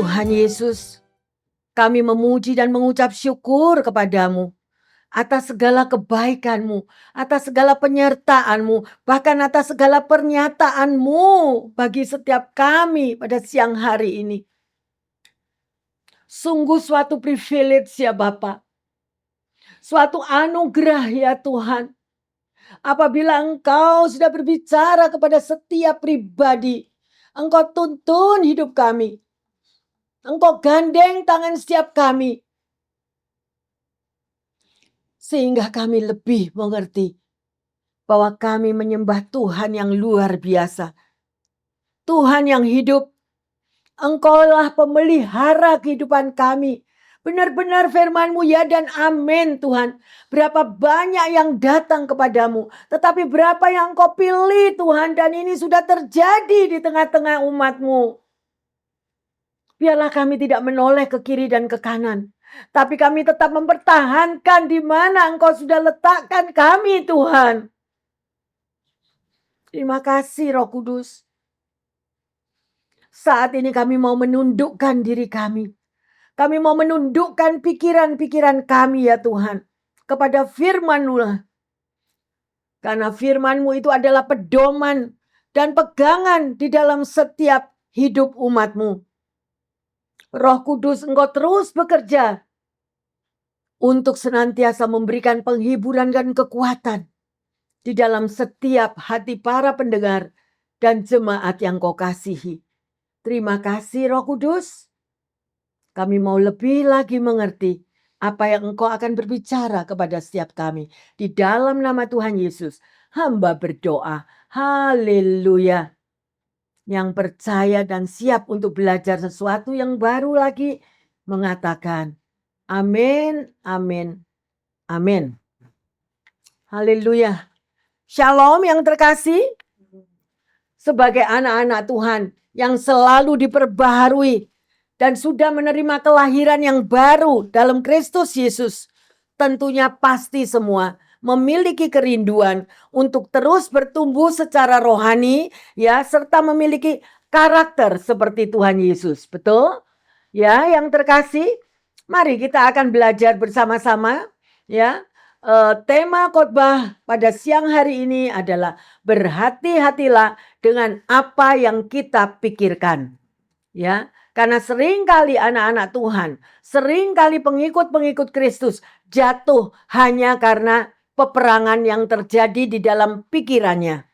Tuhan Yesus, kami memuji dan mengucap syukur kepadamu atas segala kebaikan-Mu, atas segala penyertaan-Mu, bahkan atas segala pernyataan-Mu bagi setiap kami pada siang hari ini. Sungguh suatu privilege ya Bapa, suatu anugerah ya Tuhan. Apabila Engkau sudah berbicara kepada setiap pribadi, Engkau tuntun hidup kami. Engkau gandeng tangan setiap kami. Sehingga kami lebih mengerti bahwa kami menyembah Tuhan yang luar biasa. Tuhan yang hidup. Engkaulah pemelihara kehidupan kami. Benar-benar firman-Mu ya dan amin Tuhan. Berapa banyak yang datang kepadamu. Tetapi berapa yang Engkau pilih Tuhan. Dan ini sudah terjadi di tengah-tengah umat-Mu. Biarlah kami tidak menoleh ke kiri dan ke kanan. Tapi kami tetap mempertahankan di mana Engkau sudah letakkan kami Tuhan. Terima kasih Roh Kudus. Saat ini kami mau menundukkan diri kami. Kami mau menundukkan pikiran-pikiran kami ya Tuhan. Kepada firman-Mu lah. Karena firman-Mu itu adalah pedoman dan pegangan di dalam setiap hidup umat-Mu. Roh Kudus Engkau terus bekerja. Untuk senantiasa memberikan penghiburan dan kekuatan. Di dalam setiap hati para pendengar dan jemaat yang Kau kasihi. Terima kasih Roh Kudus. Kami mau lebih lagi mengerti apa yang Engkau akan berbicara kepada setiap kami. Di dalam nama Tuhan Yesus, hamba berdoa. Haleluya. Yang percaya dan siap untuk belajar sesuatu yang baru lagi mengatakan amin, amin, amin. Haleluya. Shalom yang terkasih. Sebagai anak-anak Tuhan yang selalu diperbaharui dan sudah menerima kelahiran yang baru dalam Kristus Yesus, tentunya pasti semua memiliki kerinduan untuk terus bertumbuh secara rohani ya, serta memiliki karakter seperti Tuhan Yesus. Betul? Ya, yang terkasih, mari kita akan belajar bersama-sama ya. Tema khotbah pada siang hari ini adalah berhati-hatilah dengan apa yang kita pikirkan. Ya, karena seringkali anak-anak Tuhan, seringkali pengikut-pengikut Kristus jatuh hanya karena peperangan yang terjadi di dalam pikirannya.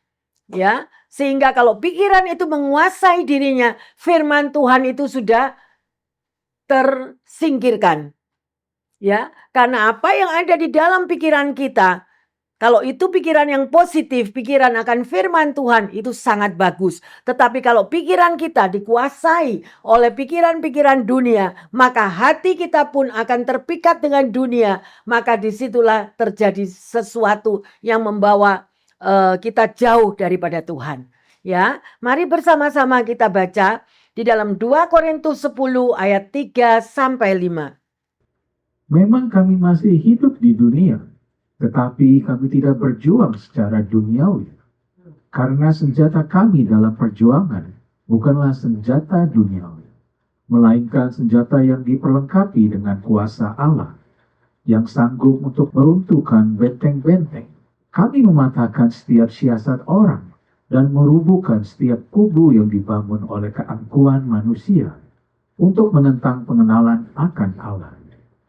Ya, sehingga kalau pikiran itu menguasai dirinya, firman Tuhan itu sudah tersingkirkan. Ya, karena apa yang ada di dalam pikiran kita, kalau itu pikiran yang positif, pikiran akan firman Tuhan, itu sangat bagus. Tetapi kalau pikiran kita dikuasai oleh pikiran-pikiran dunia, maka hati kita pun akan terpikat dengan dunia. Maka disitulah terjadi sesuatu yang membawa kita jauh daripada Tuhan. Ya, mari bersama-sama kita baca di dalam 2 Korintus 10 ayat 3 sampai 5. Memang kami masih hidup di dunia, tetapi kami tidak berjuang secara duniawi. Karena senjata kami dalam perjuangan bukanlah senjata duniawi, melainkan senjata yang diperlengkapi dengan kuasa Allah, yang sanggup untuk meruntuhkan benteng-benteng. Kami mematahkan setiap siasat orang, dan merubuhkan setiap kubu yang dibangun oleh keangkuhan manusia, untuk menentang pengenalan akan Allah.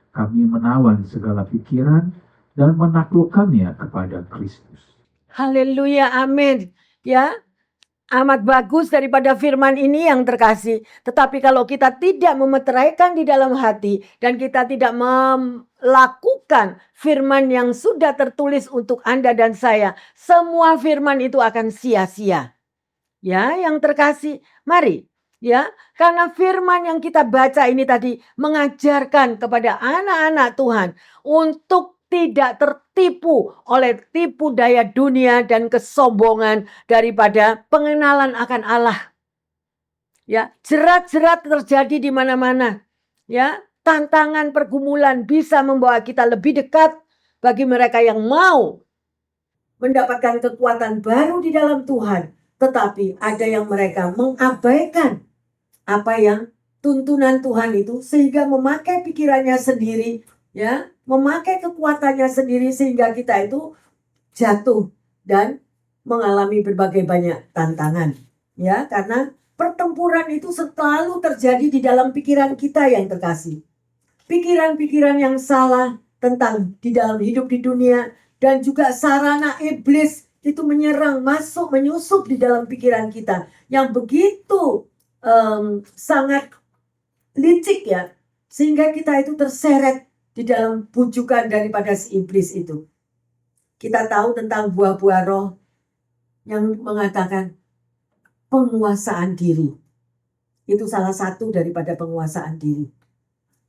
Kami menawan segala pikiran dan menaklukkannya kepada Kristus. Haleluya, amin. Ya, amat bagus daripada firman ini yang terkasih. Tetapi kalau kita tidak memeteraikan di dalam hati dan kita tidak melakukan firman yang sudah tertulis untuk Anda dan saya, semua firman itu akan sia-sia. Ya, yang terkasih, mari. Ya, karena firman yang kita baca ini tadi mengajarkan kepada anak-anak Tuhan untuk tidak tertipu oleh tipu daya dunia dan kesombongan daripada pengenalan akan Allah. Ya, jerat-jerat terjadi di mana-mana. Ya, tantangan pergumulan bisa membawa kita lebih dekat bagi mereka yang mau mendapatkan kekuatan baru di dalam Tuhan. Tetapi ada yang mereka mengabaikan apa yang tuntunan Tuhan itu sehingga memakai pikirannya sendiri, ya, memakai kekuatannya sendiri sehingga kita itu jatuh dan mengalami berbagai banyak tantangan, ya, karena pertempuran itu selalu terjadi di dalam pikiran kita yang terkasih. Pikiran-pikiran yang salah tentang di dalam hidup di dunia dan juga sarana iblis itu menyerang, masuk, menyusup di dalam pikiran kita yang begitu sangat licik ya, sehingga kita itu terseret di dalam bujukan daripada si iblis itu. Kita tahu tentang buah-buah roh yang mengatakan penguasaan diri. Itu salah satu daripada penguasaan diri.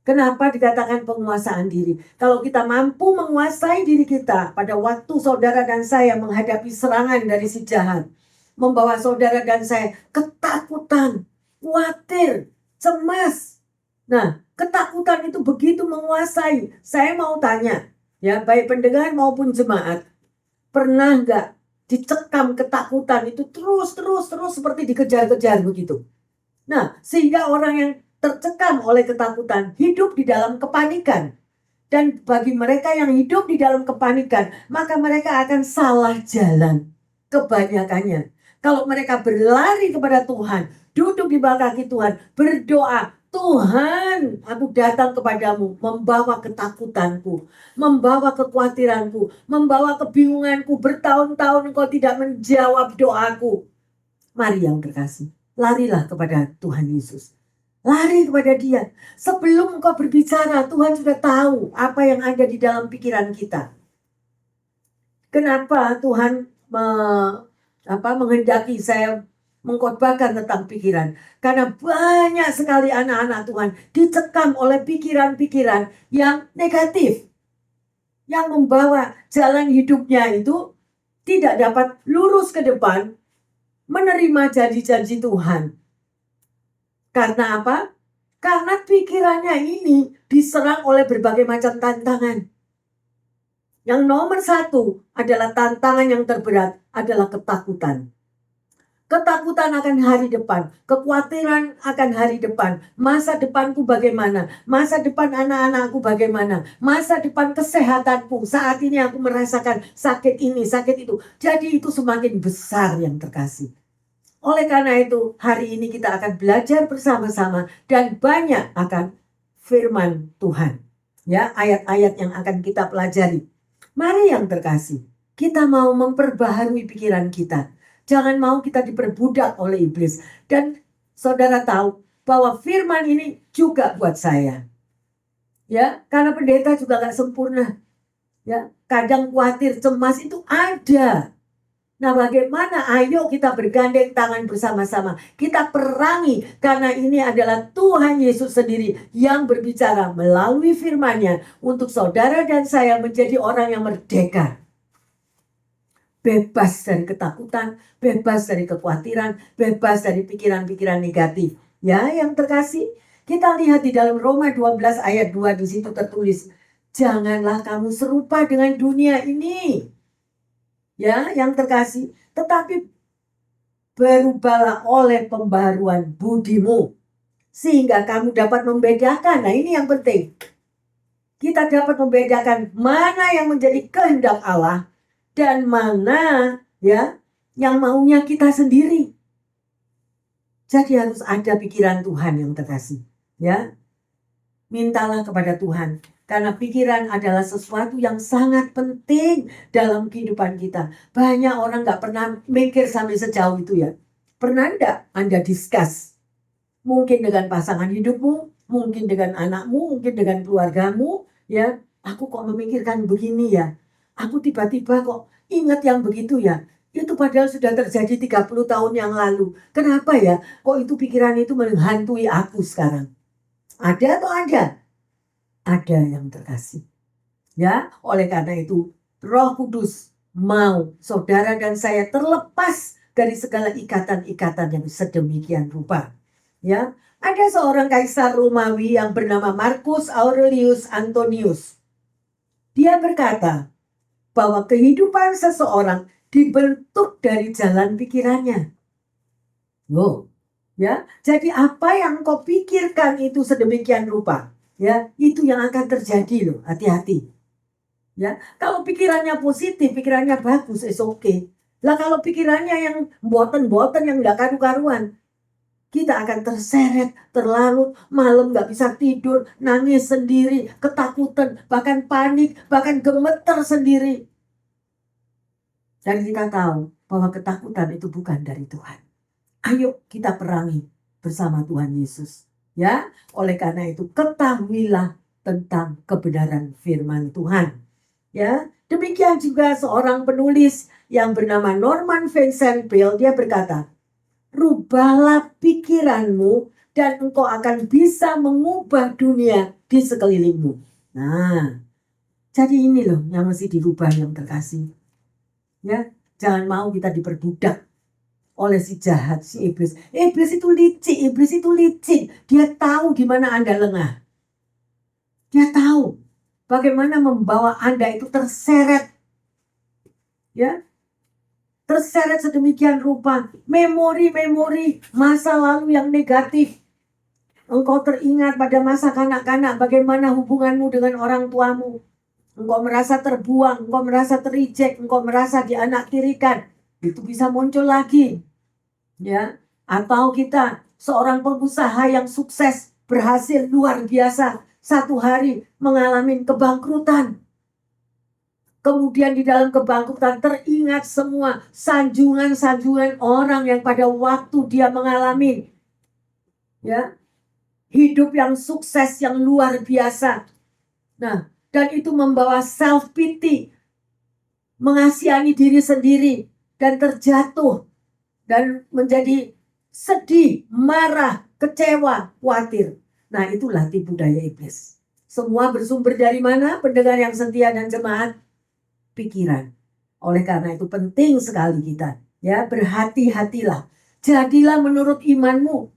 Kenapa dikatakan penguasaan diri? Kalau kita mampu menguasai diri kita pada waktu saudara dan saya menghadapi serangan dari si jahat, membawa saudara dan saya ketakutan, khawatir, cemas. Nah, ketakutan itu begitu menguasai. Saya mau tanya, ya, baik pendengar maupun jemaat, pernah nggak dicekam ketakutan itu terus seperti dikejar-kejar begitu? Nah, sehingga orang yang tercekam oleh ketakutan hidup di dalam kepanikan. Dan bagi mereka yang hidup di dalam kepanikan, maka mereka akan salah jalan kebanyakannya. Kalau mereka berlari kepada Tuhan, duduk di bawah kaki Tuhan, berdoa, Tuhan, aku datang kepadamu, membawa ketakutanku, membawa kekhawatiranku, membawa kebingunganku, bertahun-tahun engkau tidak menjawab doaku. Mari yang terkasih, larilah kepada Tuhan Yesus. Lari kepada Dia. Sebelum engkau berbicara, Tuhan sudah tahu apa yang ada di dalam pikiran kita. Kenapa Tuhan menghendaki saya mengkhotbahkan tentang pikiran? Karena banyak sekali anak-anak Tuhan dicekam oleh pikiran-pikiran yang negatif, yang membawa jalan hidupnya itu tidak dapat lurus ke depan, menerima janji-janji Tuhan. Karena apa? Karena pikirannya ini diserang oleh berbagai macam tantangan. Yang nomor satu adalah tantangan yang terberat adalah ketakutan. Ketakutan akan hari depan, kekhawatiran akan hari depan, masa depanku bagaimana, masa depan anak-anakku bagaimana, masa depan kesehatanku, saat ini aku merasakan sakit ini, sakit itu. Jadi itu semakin besar yang terkasih. Oleh karena itu, hari ini kita akan belajar bersama-sama dan banyak akan firman Tuhan. Ya, ayat-ayat yang akan kita pelajari. Mari yang terkasih, kita mau memperbaharui pikiran kita. Jangan mau kita diperbudak oleh iblis. Dan saudara tahu bahwa firman ini juga buat saya. Ya, karena pendeta juga gak sempurna. Ya, kadang khawatir, cemas itu ada. Nah, bagaimana? Ayo kita bergandeng tangan bersama-sama. Kita perangi karena ini adalah Tuhan Yesus sendiri yang berbicara melalui firman-Nya untuk saudara dan saya menjadi orang yang merdeka. Bebas dari ketakutan, bebas dari kekhawatiran, bebas dari pikiran-pikiran negatif. Ya, yang terkasih, kita lihat di dalam Roma 12 ayat 2 di situ tertulis, janganlah kamu serupa dengan dunia ini. Ya, yang terkasih, tetapi berubahlah oleh pembaharuan budimu sehingga kamu dapat membedakan. Nah, ini yang penting. Kita dapat membedakan mana yang menjadi kehendak Allah dan mana ya yang maunya kita sendiri. Jadi harus ada pikiran Tuhan yang terkasih, ya. Mintalah kepada Tuhan. Karena pikiran adalah sesuatu yang sangat penting dalam kehidupan kita. Banyak orang gak pernah mikir sampai sejauh itu ya. Pernah enggak Anda discuss? Mungkin dengan pasangan hidupmu, mungkin dengan anakmu, mungkin dengan keluargamu. Ya, aku kok memikirkan begini ya. Aku tiba-tiba kok ingat yang begitu ya. Itu padahal sudah terjadi 30 tahun yang lalu. Kenapa ya? Kok itu pikiran itu menghantui aku sekarang? Ada atau ada? Ada yang terkasih. Ya, oleh karena itu Roh Kudus mau saudara dan saya terlepas dari segala ikatan-ikatan yang sedemikian rupa. Ya, ada seorang kaisar Romawi yang bernama Marcus Aurelius Antonius. Dia berkata bahwa kehidupan seseorang dibentuk dari jalan pikirannya. Wow, Ya, jadi apa yang kau pikirkan itu sedemikian rupa, ya, itu yang akan terjadi loh. Hati-hati. Ya, kalau pikirannya positif, pikirannya bagus, is okay. Lah kalau pikirannya yang boten-boten yang nggak karu-karuan, kita akan terseret, terlarut, malam nggak bisa tidur, nangis sendiri, ketakutan, bahkan panik, bahkan gemeter sendiri. Dan kita tahu bahwa ketakutan itu bukan dari Tuhan. Ayo kita perangi bersama Tuhan Yesus. Ya, oleh karena itu ketahuilah tentang kebenaran firman Tuhan. Ya, demikian juga seorang penulis yang bernama Norman Vincent Peale, dia berkata, rubahlah pikiranmu dan engkau akan bisa mengubah dunia di sekelilingmu. Nah, jadi ini loh yang mesti dirubah yang terkasih. Ya, jangan mau kita diperbudak oleh si jahat, si iblis. Iblis itu licik. Dia tahu di mana Anda lengah. Dia tahu bagaimana membawa Anda itu terseret. Ya, terseret sedemikian rupa. Memori-memori masa lalu yang negatif. Engkau teringat pada masa kanak-kanak bagaimana hubunganmu dengan orang tuamu. Engkau merasa terbuang, engkau merasa terijek, engkau merasa dianaktirikan. Itu bisa muncul lagi. Ya, atau kita seorang pengusaha yang sukses, berhasil luar biasa, satu hari mengalami kebangkrutan. Kemudian di dalam kebangkrutan teringat semua sanjungan-sanjungan orang yang pada waktu dia mengalami ya, hidup yang sukses yang luar biasa. Nah, dan itu membawa self pity, mengasihani diri sendiri dan terjatuh dan menjadi sedih, marah, kecewa, khawatir. Nah, itulah tipu daya iblis. Semua bersumber dari mana? Pendengar yang setia dan jemaat, pikiran. Oleh karena itu penting sekali kita, ya, berhati-hatilah. Jadilah menurut imanmu.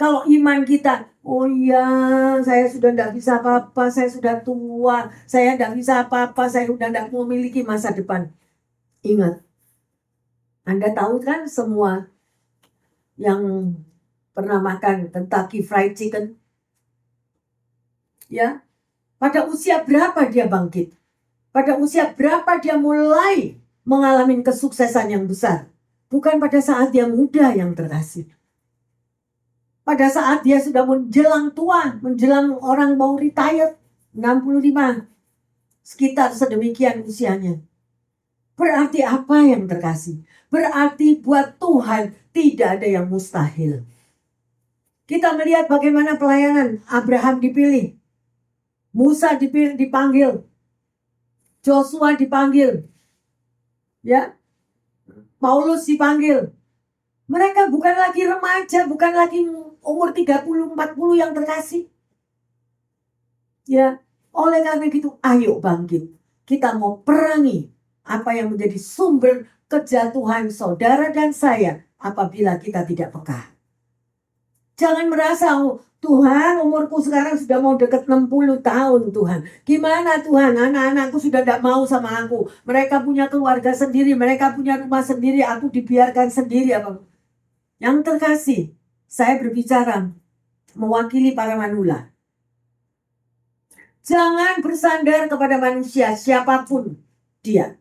Kalau iman kita, oh iya, saya sudah tidak bisa apa-apa, saya sudah tua, saya tidak bisa apa-apa, saya sudah tidak memiliki masa depan. Ingat, Anda tahu kan semua yang pernah makan Kentucky Fried Chicken? Ya, pada usia berapa dia bangkit? Pada usia berapa dia mulai mengalami kesuksesan yang besar? Bukan pada saat dia muda yang terkasih. Pada saat dia sudah menjelang tua, menjelang orang mau retire, 65, sekitar sedemikian usianya. Berarti apa yang terkasih? Berarti buat Tuhan tidak ada yang mustahil. Kita melihat bagaimana pelayanan Abraham dipilih, Musa dipanggil, Joshua dipanggil, ya, Paulus dipanggil. Mereka bukan lagi remaja, bukan lagi umur 30, 40 yang terkasih. Ya, oleh karena itu, ayo bangkit. Kita mau perangi apa yang menjadi sumber kejatuhan saudara dan saya apabila kita tidak peka. Jangan merasa, oh, Tuhan, umurku sekarang sudah mau dekat 60 tahun, Tuhan. Gimana Tuhan, anak-anakku sudah tidak mau sama aku. Mereka punya keluarga sendiri, mereka punya rumah sendiri, aku dibiarkan sendiri. Apa? Yang terkasih, saya berbicara mewakili para manula. Jangan bersandar kepada manusia, siapapun dia.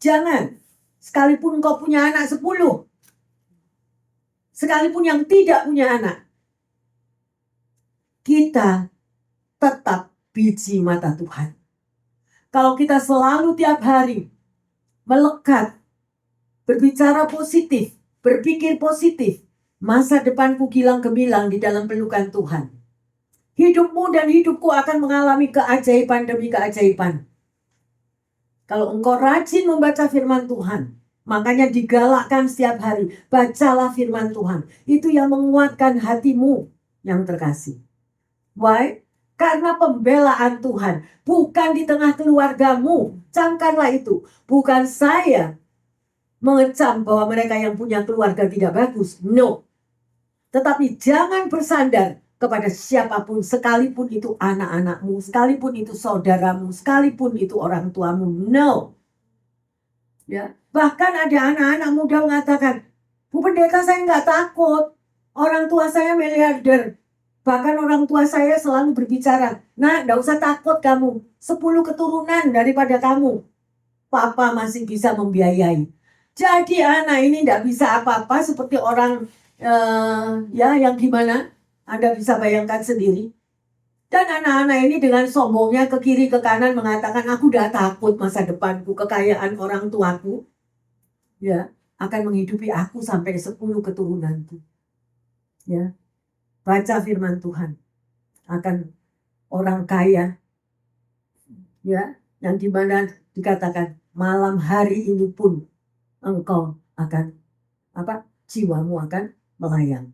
Jangan. Sekalipun kau punya anak 10. Sekalipun yang tidak punya anak. Kita tetap biji mata Tuhan. Kalau kita selalu tiap hari melekat, berbicara positif, berpikir positif, masa depanku gilang gemilang di dalam pelukan Tuhan. Hidupmu dan hidupku akan mengalami keajaiban demi keajaiban. Kalau engkau rajin membaca firman Tuhan, makanya digalakkan setiap hari, bacalah firman Tuhan. Itu yang menguatkan hatimu yang terkasih. Why? Karena pembelaan Tuhan bukan di tengah keluargamu. Camkanlah itu. Bukan saya mengecam bahwa mereka yang punya keluarga tidak bagus. No. Tetapi jangan bersandar kepada siapapun, sekalipun itu anak-anakmu, sekalipun itu saudaramu, sekalipun itu orang tuamu. No. Ya. Bahkan ada anak-anak muda mengatakan, Bu Pendeta, saya nggak takut. Orang tua saya miliarder. Bahkan orang tua saya selalu berbicara, "Nah, enggak usah takut kamu. 10 keturunan daripada kamu. Papa masih bisa membiayai." Jadi anak ini enggak bisa apa-apa seperti orang ya yang gimana? Anda bisa bayangkan sendiri. Dan anak-anak ini dengan sombongnya ke kiri ke kanan mengatakan, "Aku udah takut masa depanku, kekayaan orang tuaku ya akan menghidupi aku sampai 10 keturunanku." Ya, baca firman Tuhan akan orang kaya ya yang dimana dikatakan malam hari ini pun engkau akan jiwamu akan melayang.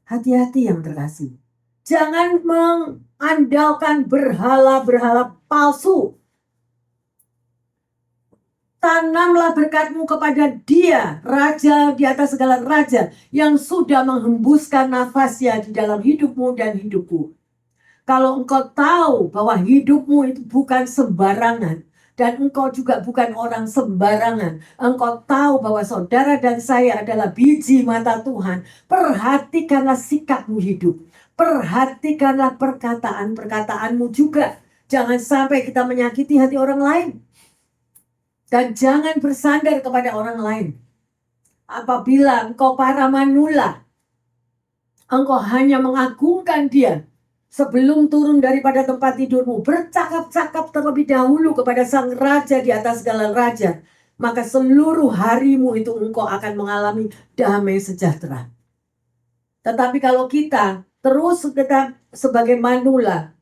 Hati-hati yang terkasih. Jangan mengandalkan berhala-berhala palsu. Tanamlah berkatmu kepada Dia, Raja di atas segala raja, yang sudah menghembuskan nafasnya di dalam hidupmu dan hidupku. Kalau engkau tahu bahwa hidupmu itu bukan sembarangan, dan engkau juga bukan orang sembarangan, engkau tahu bahwa saudara dan saya adalah biji mata Tuhan, perhatikanlah sikapmu hidup. Perhatikanlah perkataan-perkataanmu juga. Jangan sampai kita menyakiti hati orang lain. Dan jangan bersandar kepada orang lain. Apabila engkau para manula, engkau hanya mengagungkan dia sebelum turun daripada tempat tidurmu, bercakap-cakap terlebih dahulu kepada sang raja di atas segala raja, maka seluruh harimu itu engkau akan mengalami damai sejahtera. Tetapi kalau kita terus kita sebagai manula,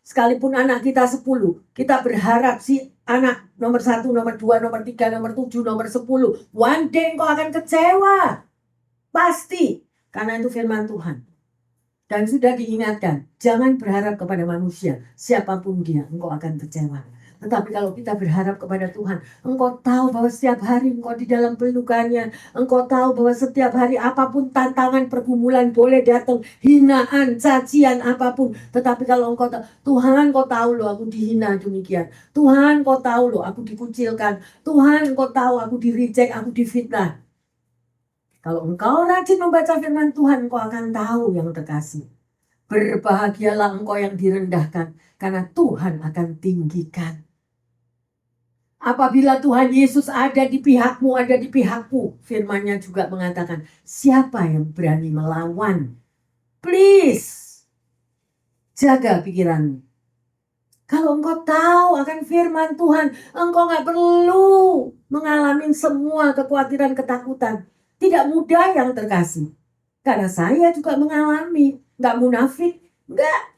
sekalipun anak kita 10, kita berharap si anak nomor 1, nomor 2, nomor 3, nomor 7, nomor 10, one day engkau akan kecewa. Pasti. Karena itu firman Tuhan. Dan sudah diingatkan, jangan berharap kepada manusia. Siapapun dia, engkau akan kecewa. Tetapi kalau kita berharap kepada Tuhan, engkau tahu bahwa setiap hari engkau di dalam pelukannya. Engkau tahu bahwa setiap hari apapun tantangan, pergumulan boleh datang. Hinaan, cacian, apapun. Tetapi kalau engkau tahu, Tuhan engkau tahu loh aku dihina demikian. Tuhan engkau tahu loh aku dikucilkan. Tuhan engkau tahu aku di-reject, aku difitnah. Kalau engkau rajin membaca firman Tuhan, engkau akan tahu yang terkasih. Berbahagialah engkau yang direndahkan, karena Tuhan akan tinggikan. Apabila Tuhan Yesus ada di pihakmu, ada di pihakku, firman-Nya juga mengatakan, siapa yang berani melawan? Please, jaga pikiranmu. Kalau engkau tahu akan firman Tuhan, engkau gak perlu mengalami semua kekhawatiran, ketakutan. Tidak mudah yang terkasih. Karena saya juga mengalami, gak munafik, enggak.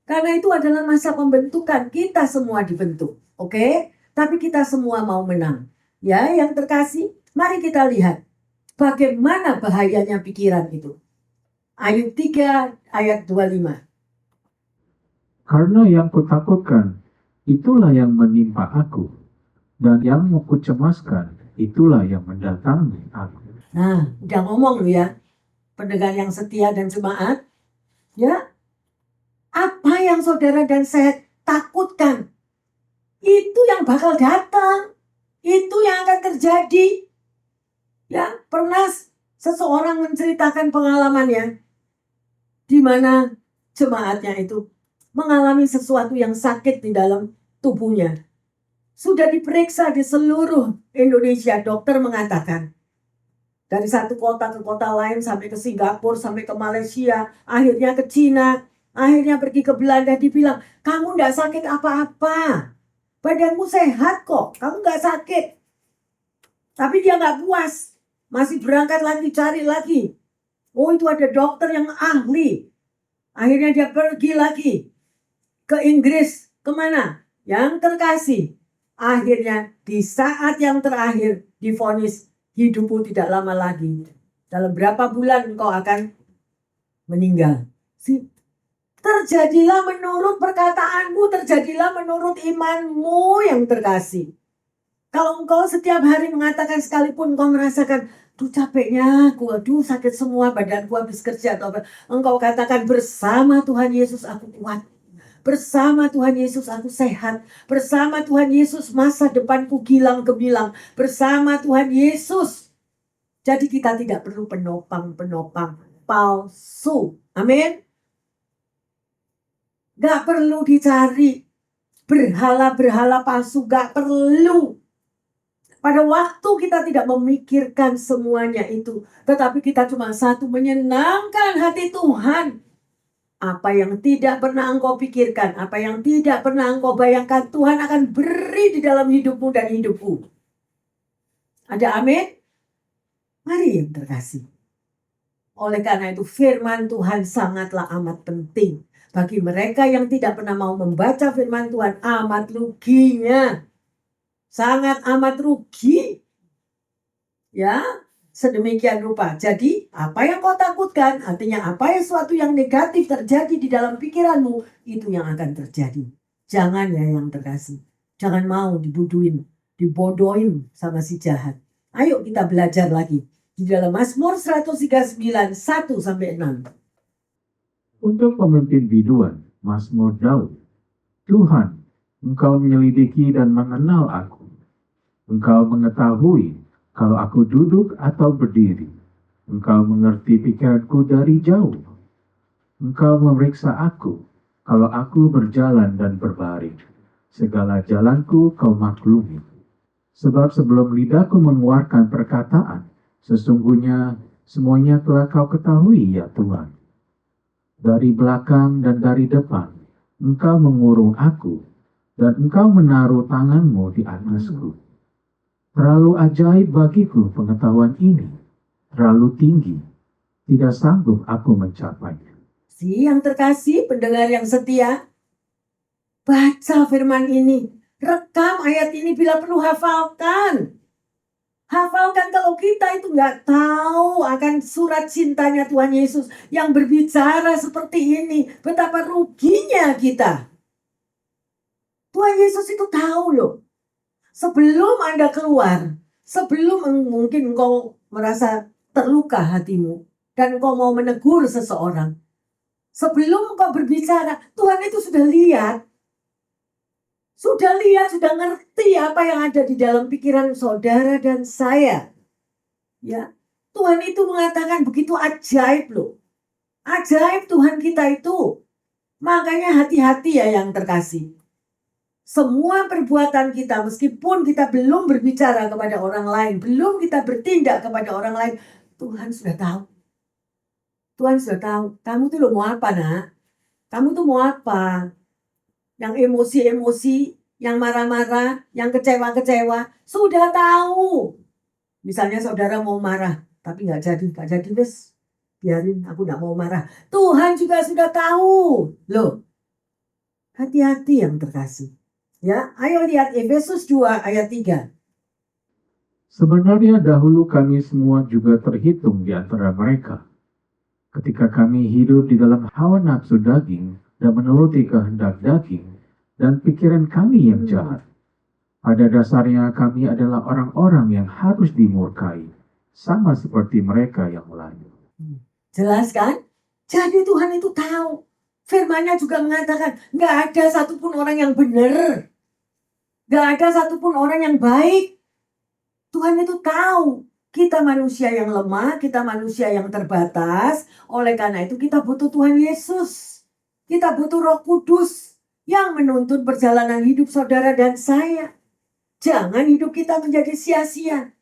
Karena itu adalah masa pembentukan, kita semua dibentuk, oke? Tapi kita semua mau menang. Ya, yang terkasih, mari kita lihat bagaimana bahayanya pikiran itu. Ayub 3 ayat 25. Karena yang kutakutkan, itulah yang menimpa aku. Dan yang kucemaskan, itulah yang mendatangi aku. Nah, udah ngomong lu ya, pendengar yang setia dan jemaat. Ya, apa yang saudara dan saya takutkan, itu yang bakal datang. Itu yang akan terjadi. Ya, pernah seseorang menceritakan pengalamannya di mana jemaatnya itu mengalami sesuatu yang sakit di dalam tubuhnya. Sudah diperiksa di seluruh Indonesia, dokter mengatakan dari satu kota ke kota lain, sampai ke Singapura, sampai ke Malaysia, akhirnya ke Cina, akhirnya pergi ke Belanda, dibilang, kamu enggak sakit apa-apa. Badanmu sehat kok, kamu enggak sakit. Tapi dia enggak puas. Masih berangkat lagi, cari lagi. Oh, itu ada dokter yang ahli. Akhirnya dia pergi lagi ke Inggris. Kemana? Yang terkasih. Akhirnya di saat yang terakhir divonis, hidupmu tidak lama lagi. Dalam berapa bulan engkau akan meninggal. Terjadilah menurut perkataanmu, terjadilah menurut imanmu yang terkasih. Kalau engkau setiap hari mengatakan, sekalipun engkau merasakan, aduh capeknya aku, aduh sakit semua badanku habis kerja atau apa, engkau katakan, bersama Tuhan Yesus aku kuat. Bersama Tuhan Yesus aku sehat. Bersama Tuhan Yesus masa depanku gilang gemilang. Bersama Tuhan Yesus. Jadi kita tidak perlu penopang-penopang. palsu. Amin. Gak perlu dicari berhala-berhala palsu, gak perlu. Pada waktu kita tidak memikirkan semuanya itu, tetapi kita cuma satu, menyenangkan hati Tuhan. Apa yang tidak pernah engkau pikirkan, apa yang tidak pernah engkau bayangkan, Tuhan akan beri di dalam hidupmu dan hidupku. Ada amin? Mari yang terkasih. Oleh karena itu firman Tuhan sangatlah amat penting. Bagi mereka yang tidak pernah mau membaca firman Tuhan, amat ruginya. Sangat amat rugi. Ya, sedemikian rupa. Jadi, apa yang kau takutkan, artinya apa yang suatu yang negatif terjadi di dalam pikiranmu, itu yang akan terjadi. Jangan ya yang terkasih. Jangan mau dibodohin sama si jahat. Ayo kita belajar lagi. Di dalam Mazmur 139, 1-6. Untuk pemimpin biduan, Mazmur Daud. Tuhan, Engkau menyelidiki dan mengenal aku. Engkau mengetahui kalau aku duduk atau berdiri. Engkau mengerti pikiranku dari jauh. Engkau memeriksa aku kalau aku berjalan dan berbaring. Segala jalanku kau maklumi. Sebab sebelum lidahku mengeluarkan perkataan, sesungguhnya semuanya telah kau ketahui ya Tuhan. Dari belakang dan dari depan, engkau mengurung aku, dan engkau menaruh tanganmu di atasku. Terlalu ajaib bagiku pengetahuan ini, terlalu tinggi, tidak sanggup aku mencapainya. Si yang terkasih, pendengar yang setia, baca firman ini, rekam ayat ini bila perlu, hafalkan. Hafalkan kalau kita itu nggak tahu akan surat cintanya Tuhan Yesus yang berbicara seperti ini. Betapa ruginya kita. Tuhan Yesus itu tahu loh. Sebelum Anda keluar, sebelum mungkin engkau merasa terluka hatimu, dan engkau mau menegur seseorang, sebelum engkau berbicara, Tuhan itu sudah lihat. Sudah ngerti apa yang ada di dalam pikiran saudara dan saya. Ya, Tuhan itu mengatakan begitu ajaib loh. Ajaib Tuhan kita itu. Makanya hati-hati ya yang terkasih. Semua perbuatan kita, meskipun kita belum berbicara kepada orang lain, belum kita bertindak kepada orang lain, Tuhan sudah tahu. Tuhan sudah tahu. Kamu tuh lo mau apa, nak? Kamu tuh mau apa? Yang emosi-emosi, yang marah-marah, yang kecewa-kecewa, sudah tahu. Misalnya saudara mau marah, tapi nggak jadi wes, biarin, aku nggak mau marah. Tuhan juga sudah tahu. Loh, hati-hati yang terkasih. Ya, ayo lihat Efesus 2 ayat 3. Sebenarnya dahulu kami semua juga terhitung di antara mereka. Ketika kami hidup di dalam hawa nafsu daging dan menuruti kehendak daging dan pikiran kami yang jahat. Pada dasarnya kami adalah orang-orang yang harus dimurkai, sama seperti mereka yang lain. Jelas kan? Jadi Tuhan itu tahu. Firman-Nya juga mengatakan, nggak ada satupun orang yang benar. Nggak ada satupun orang yang baik. Tuhan itu tahu. Kita manusia yang lemah, kita manusia yang terbatas. Oleh karena itu kita butuh Tuhan Yesus. Kita butuh Roh Kudus yang menuntun perjalanan hidup saudara dan saya. Jangan hidup kita menjadi sia-sia.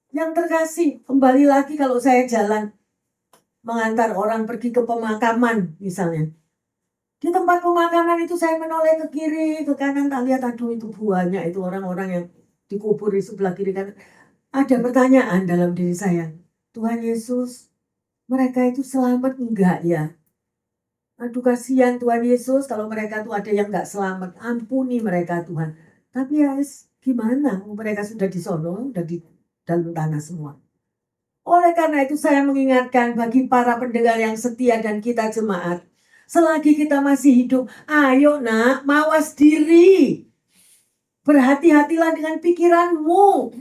Yang terkasih, kembali lagi kalau saya jalan mengantar orang pergi ke pemakaman misalnya. Di tempat pemakaman itu saya menoleh ke kiri, ke kanan, tak lihat, aduh itu banyak itu orang-orang yang dikubur di sebelah kiri kanan. Ada pertanyaan dalam diri saya. Tuhan Yesus, mereka itu selamat enggak ya? Aduh kasihan Tuhan Yesus, kalau mereka tuh ada yang enggak selamat, ampuni mereka Tuhan. Tapi ya gimana? Mereka sudah di sono, sudah di dalam tanah semua. Oleh karena itu saya mengingatkan bagi para pendengar yang setia dan kita jemaat. Selagi kita masih hidup, ayo nak, mawas diri. Berhati-hatilah dengan pikiranmu.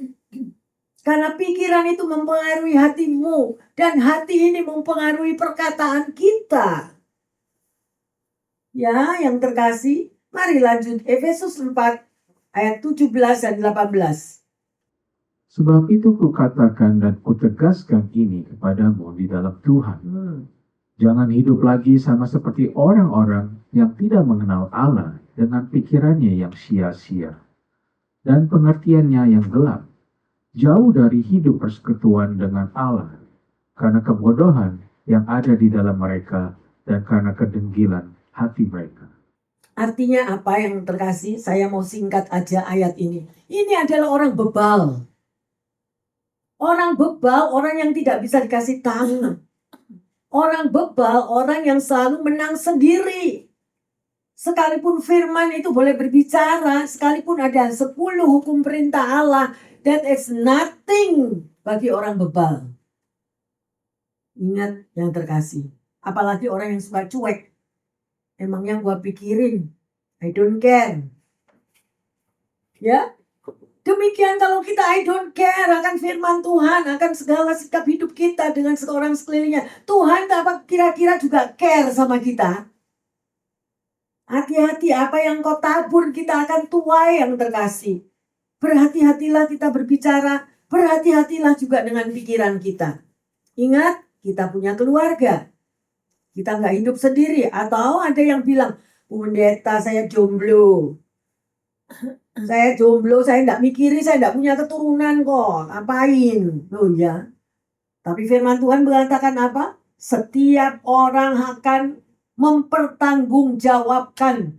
Karena pikiran itu mempengaruhi hatimu. Dan hati ini mempengaruhi perkataan kita. Ya, yang terkasih, mari lanjut. Efesus 4 ayat 17 dan 18. Sebab itu kukatakan dan kutegaskan ini kepadamu di dalam Tuhan. Jangan hidup lagi sama seperti orang-orang yang tidak mengenal Allah dengan pikirannya yang sia-sia dan pengertiannya yang gelap, jauh dari hidup persekutuan dengan Allah, karena kebodohan yang ada di dalam mereka dan karena kedengkilan hati mereka. Artinya apa yang terkasih? Saya mau singkat aja ayat ini. Ini adalah orang bebal. Orang bebal, orang yang tidak bisa dikasih tahu. Orang bebal, orang yang selalu menang sendiri. Sekalipun firman itu boleh berbicara, sekalipun ada 10 hukum perintah Allah, that is nothing bagi orang bebal. Ingat yang terkasih, apalagi orang yang suka cuek. Emangnya gua pikirin, I don't care. Ya, demikian kalau kita I don't care akan firman Tuhan, akan segala sikap hidup kita dengan seorang sekelilingnya. Tuhan apa kira-kira juga care sama kita? Hati-hati apa yang kau tabur kita akan tuai yang terkasih. Berhati-hatilah kita berbicara, berhati-hatilah juga dengan pikiran kita. Ingat, kita punya keluarga. Kita nggak hidup sendiri. Atau ada yang bilang, pendeta saya jomblo. Saya jomblo, saya nggak mikiri, saya nggak punya keturunan kok. Ngapain? Oh ya. Tapi firman Tuhan mengatakan apa? Setiap orang akan mempertanggungjawabkan.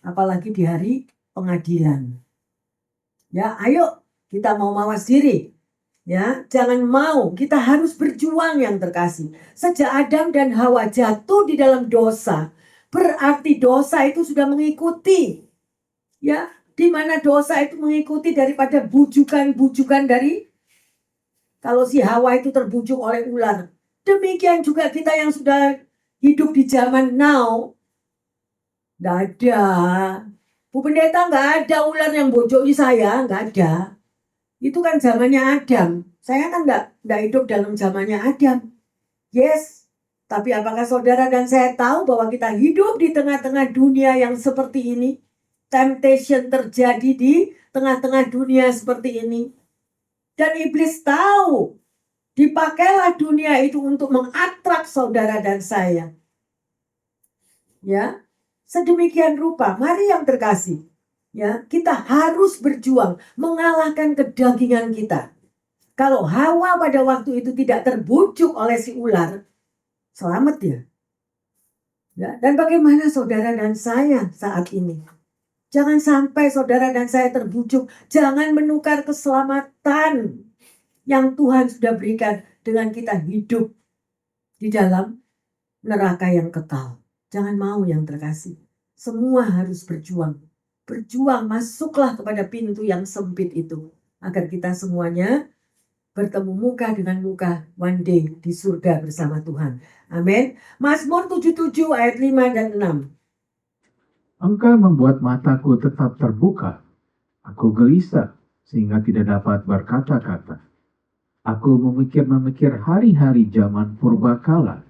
Apalagi di hari pengadilan. Ya, ayo kita mau mawas diri. Ya, jangan mau. Kita harus berjuang yang terkasih. Sejak Adam dan Hawa jatuh di dalam dosa, berarti dosa itu sudah mengikuti. Ya, di mana dosa itu mengikuti daripada bujukan-bujukan dari kalau si Hawa itu terbujuk oleh ular. Demikian juga kita yang sudah hidup di zaman now. Nggak ada. Bu Pendeta, nggak ada ular yang bojoki saya. Nggak ada. Itu kan zamannya Adam. Saya kan nggak hidup dalam zamannya Adam. Yes. Tapi apakah saudara dan saya tahu bahwa kita hidup di tengah-tengah dunia yang seperti ini? Temptation terjadi di tengah-tengah dunia seperti ini. Dan iblis tahu. Dipakailah dunia itu untuk mengatrak saudara dan saya. Ya. Sedemikian rupa. Mari yang terkasih. Ya, kita harus berjuang mengalahkan kedagingan kita. Kalau Hawa pada waktu itu tidak terbujuk oleh si ular, selamat dia. Ya, dan bagaimana saudara dan saya saat ini? Jangan sampai saudara dan saya terbujuk. Jangan menukar keselamatan yang Tuhan sudah berikan dengan kita hidup di dalam neraka yang kekal. Jangan mau yang terkasih. Semua harus berjuang. Berjuang, masuklah kepada pintu yang sempit itu. Agar kita semuanya bertemu muka dengan muka one day di surga bersama Tuhan. Amin. Mazmur 77 ayat 5 dan 6. Engkau membuat mataku tetap terbuka. Aku gelisah sehingga tidak dapat berkata-kata. Aku memikir-memikir hari-hari zaman purbakala.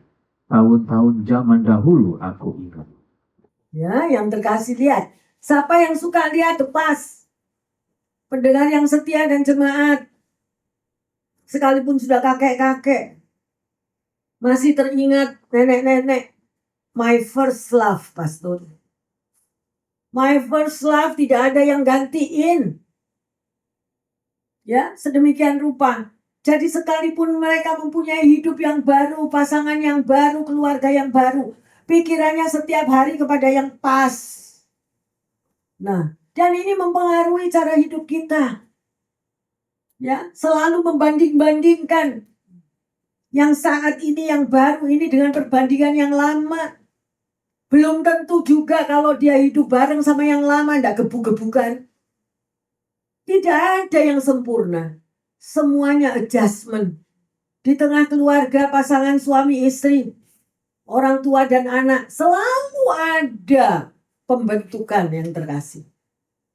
Tahun-tahun zaman dahulu aku ingat. Ya, yang terkasih lihat. Siapa yang suka lihat lepas? Pendengar yang setia dan jemaat. Sekalipun sudah kakek-kakek. Masih teringat nenek-nenek. My first love, pastor. My first love tidak ada yang gantiin. Ya, sedemikian rupa. Jadi sekalipun mereka mempunyai hidup yang baru, pasangan yang baru, keluarga yang baru, pikirannya setiap hari kepada yang pas. Nah, dan ini mempengaruhi cara hidup kita. Ya, selalu membanding-bandingkan yang saat ini, yang baru ini dengan perbandingan yang lama. Belum tentu juga kalau dia hidup bareng sama yang lama, enggak gebuk-gebukan. Tidak ada yang sempurna. Semuanya adjustment. Di tengah keluarga, pasangan suami istri, orang tua dan anak, selalu ada pembentukan yang terkasih.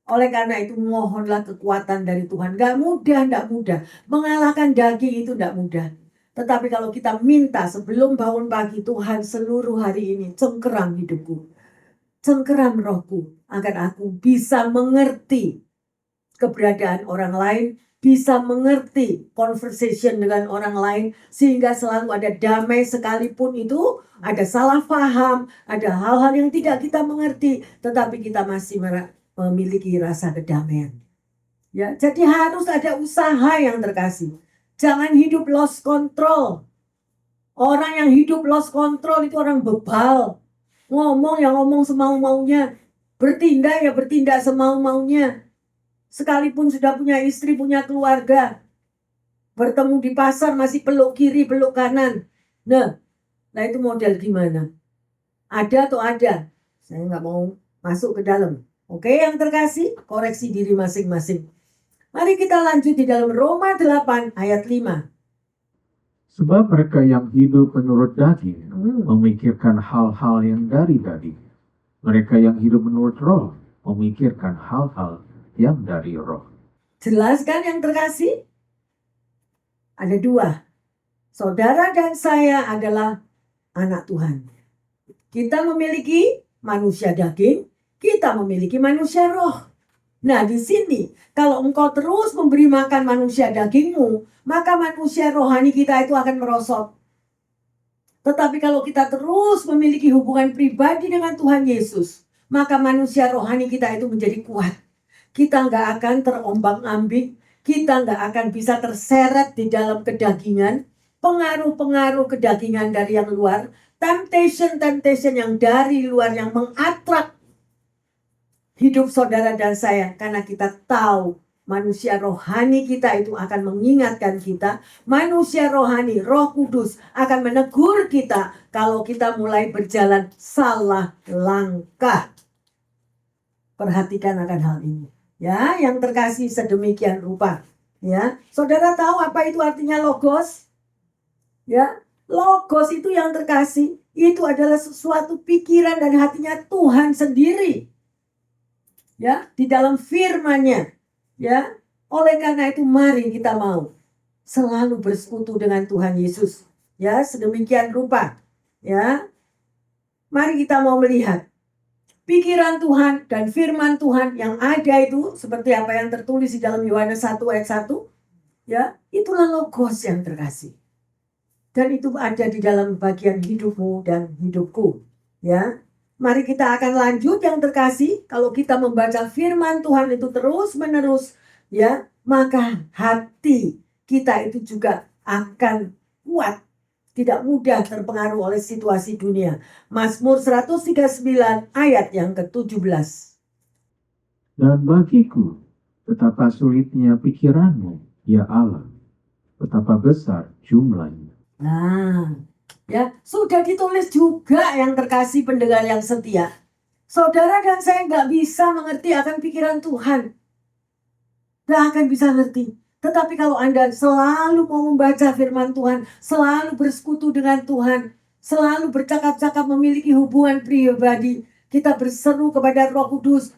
Oleh karena itu mohonlah kekuatan dari Tuhan. Gak mudah. Mengalahkan daging itu gak mudah. Tetapi kalau kita minta sebelum bangun pagi, Tuhan seluruh hari ini cengkeram hidupku. Cengkeram rohku. Agar aku bisa mengerti keberadaan orang lain bisa mengerti conversation dengan orang lain, sehingga selalu ada damai sekalipun itu ada salah paham, ada hal-hal yang tidak kita mengerti, tetapi kita masih memiliki rasa kedamaian. Ya, jadi harus ada usaha yang terkasih. Jangan hidup lost control. Orang yang hidup lost control itu orang bebal. Ngomong ya ngomong semau-maunya. Bertindak ya bertindak semau-maunya. Sekalipun sudah punya istri, punya keluarga. Bertemu di pasar masih peluk kiri, peluk kanan. Nah itu model gimana? Ada atau ada? Saya nggak mau masuk ke dalam. Oke, yang terkasih, koreksi diri masing-masing. Mari kita lanjut di dalam Roma 8 ayat 5. Sebab mereka yang hidup menurut daging memikirkan hal-hal yang dari daging. Mereka yang hidup menurut roh memikirkan hal-hal yang dari roh. Jelas kan yang terkasih? Ada dua. Saudara dan saya adalah anak Tuhan. Kita memiliki manusia daging, kita memiliki manusia roh. Nah di sini, kalau engkau terus memberi makan manusia dagingmu, maka manusia rohani kita itu akan merosot. Tetapi kalau kita terus memiliki hubungan pribadi dengan Tuhan Yesus, maka manusia rohani kita itu menjadi kuat. Kita nggak akan terombang-ambing, kita nggak akan bisa terseret di dalam kedagingan, pengaruh-pengaruh kedagingan dari yang luar, temptation yang dari luar yang mengatrak hidup saudara dan saya, karena kita tahu manusia rohani kita itu akan mengingatkan kita. Manusia rohani, Roh Kudus akan menegur kita kalau kita mulai berjalan salah langkah. Perhatikan akan hal ini. Ya, yang terkasih sedemikian rupa. Ya, saudara tahu apa itu artinya logos? Ya, logos itu yang terkasih, itu adalah sesuatu pikiran dan hatinya Tuhan sendiri. Ya, di dalam firman-Nya. Ya, oleh karena itu mari kita mau selalu bersekutu dengan Tuhan Yesus. Ya, sedemikian rupa. Ya. Mari kita mau melihat pikiran Tuhan dan firman Tuhan yang ada itu seperti apa yang tertulis di dalam Yohanes 1 ayat 1. Ya, itulah logos yang terkasih. Dan itu ada di dalam bagian hidupmu dan hidupku. Ya. Mari kita akan lanjut yang terkasih. Kalau kita membaca firman Tuhan itu terus-menerus, ya, maka hati kita itu juga akan kuat. Tidak mudah terpengaruh oleh situasi dunia. Mazmur 139 ayat yang ke-17. Dan bagiku, betapa sulitnya pikiranmu, ya Allah, betapa besar jumlahnya. Nah, ya, sudah ditulis juga yang terkasih pendengar yang setia. Saudara dan saya nggak bisa mengerti akan pikiran Tuhan. Nggak akan bisa ngerti. Tetapi kalau Anda selalu mau membaca firman Tuhan, selalu bersekutu dengan Tuhan, selalu bercakap-cakap memiliki hubungan pribadi, kita berseru kepada Roh Kudus.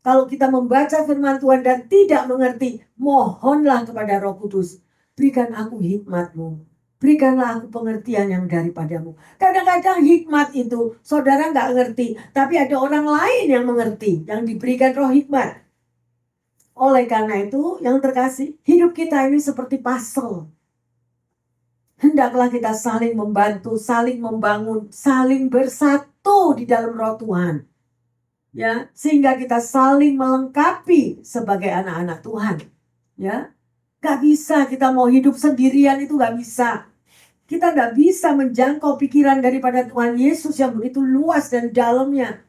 Kalau kita membaca firman Tuhan dan tidak mengerti, mohonlah kepada Roh Kudus. Berikan aku hikmat-Mu. Berikanlah aku pengertian yang daripadamu. Kadang-kadang hikmat itu saudara nggak ngerti, tapi ada orang lain yang mengerti, yang diberikan roh hikmat. Oleh karena itu, yang terkasih, hidup kita ini seperti puzzle. Hendaklah kita saling membantu, saling membangun, saling bersatu di dalam roh Tuhan. Ya, sehingga kita saling melengkapi sebagai anak-anak Tuhan. Ya, gak bisa kita mau hidup sendirian, itu gak bisa. Kita gak bisa menjangkau pikiran daripada Tuhan Yesus yang begitu luas dan dalamnya.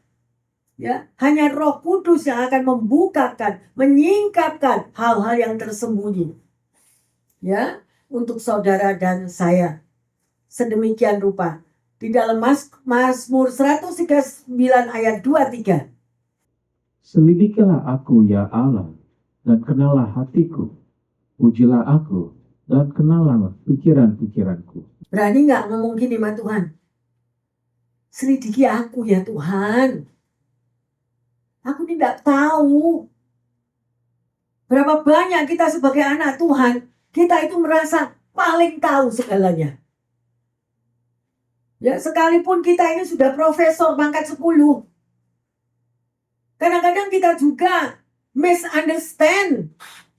Ya, hanya Roh Kudus yang akan membukakan, menyingkapkan hal-hal yang tersembunyi. Ya, untuk saudara dan saya. Sedemikian rupa. Di dalam Mazmur 139 ayat 2-3. Selidikilah aku, ya Allah, dan kenalah hatiku. Pujilah aku, dan kenalah pikiran-pikiranku. Berani gak ngomong gini sama Tuhan? Selidiki aku ya Tuhan. Aku tidak tahu. Berapa banyak kita sebagai anak Tuhan, kita itu merasa paling tahu segalanya. Ya, sekalipun kita ini sudah profesor pangkat 10. Kadang-kadang kita juga misunderstand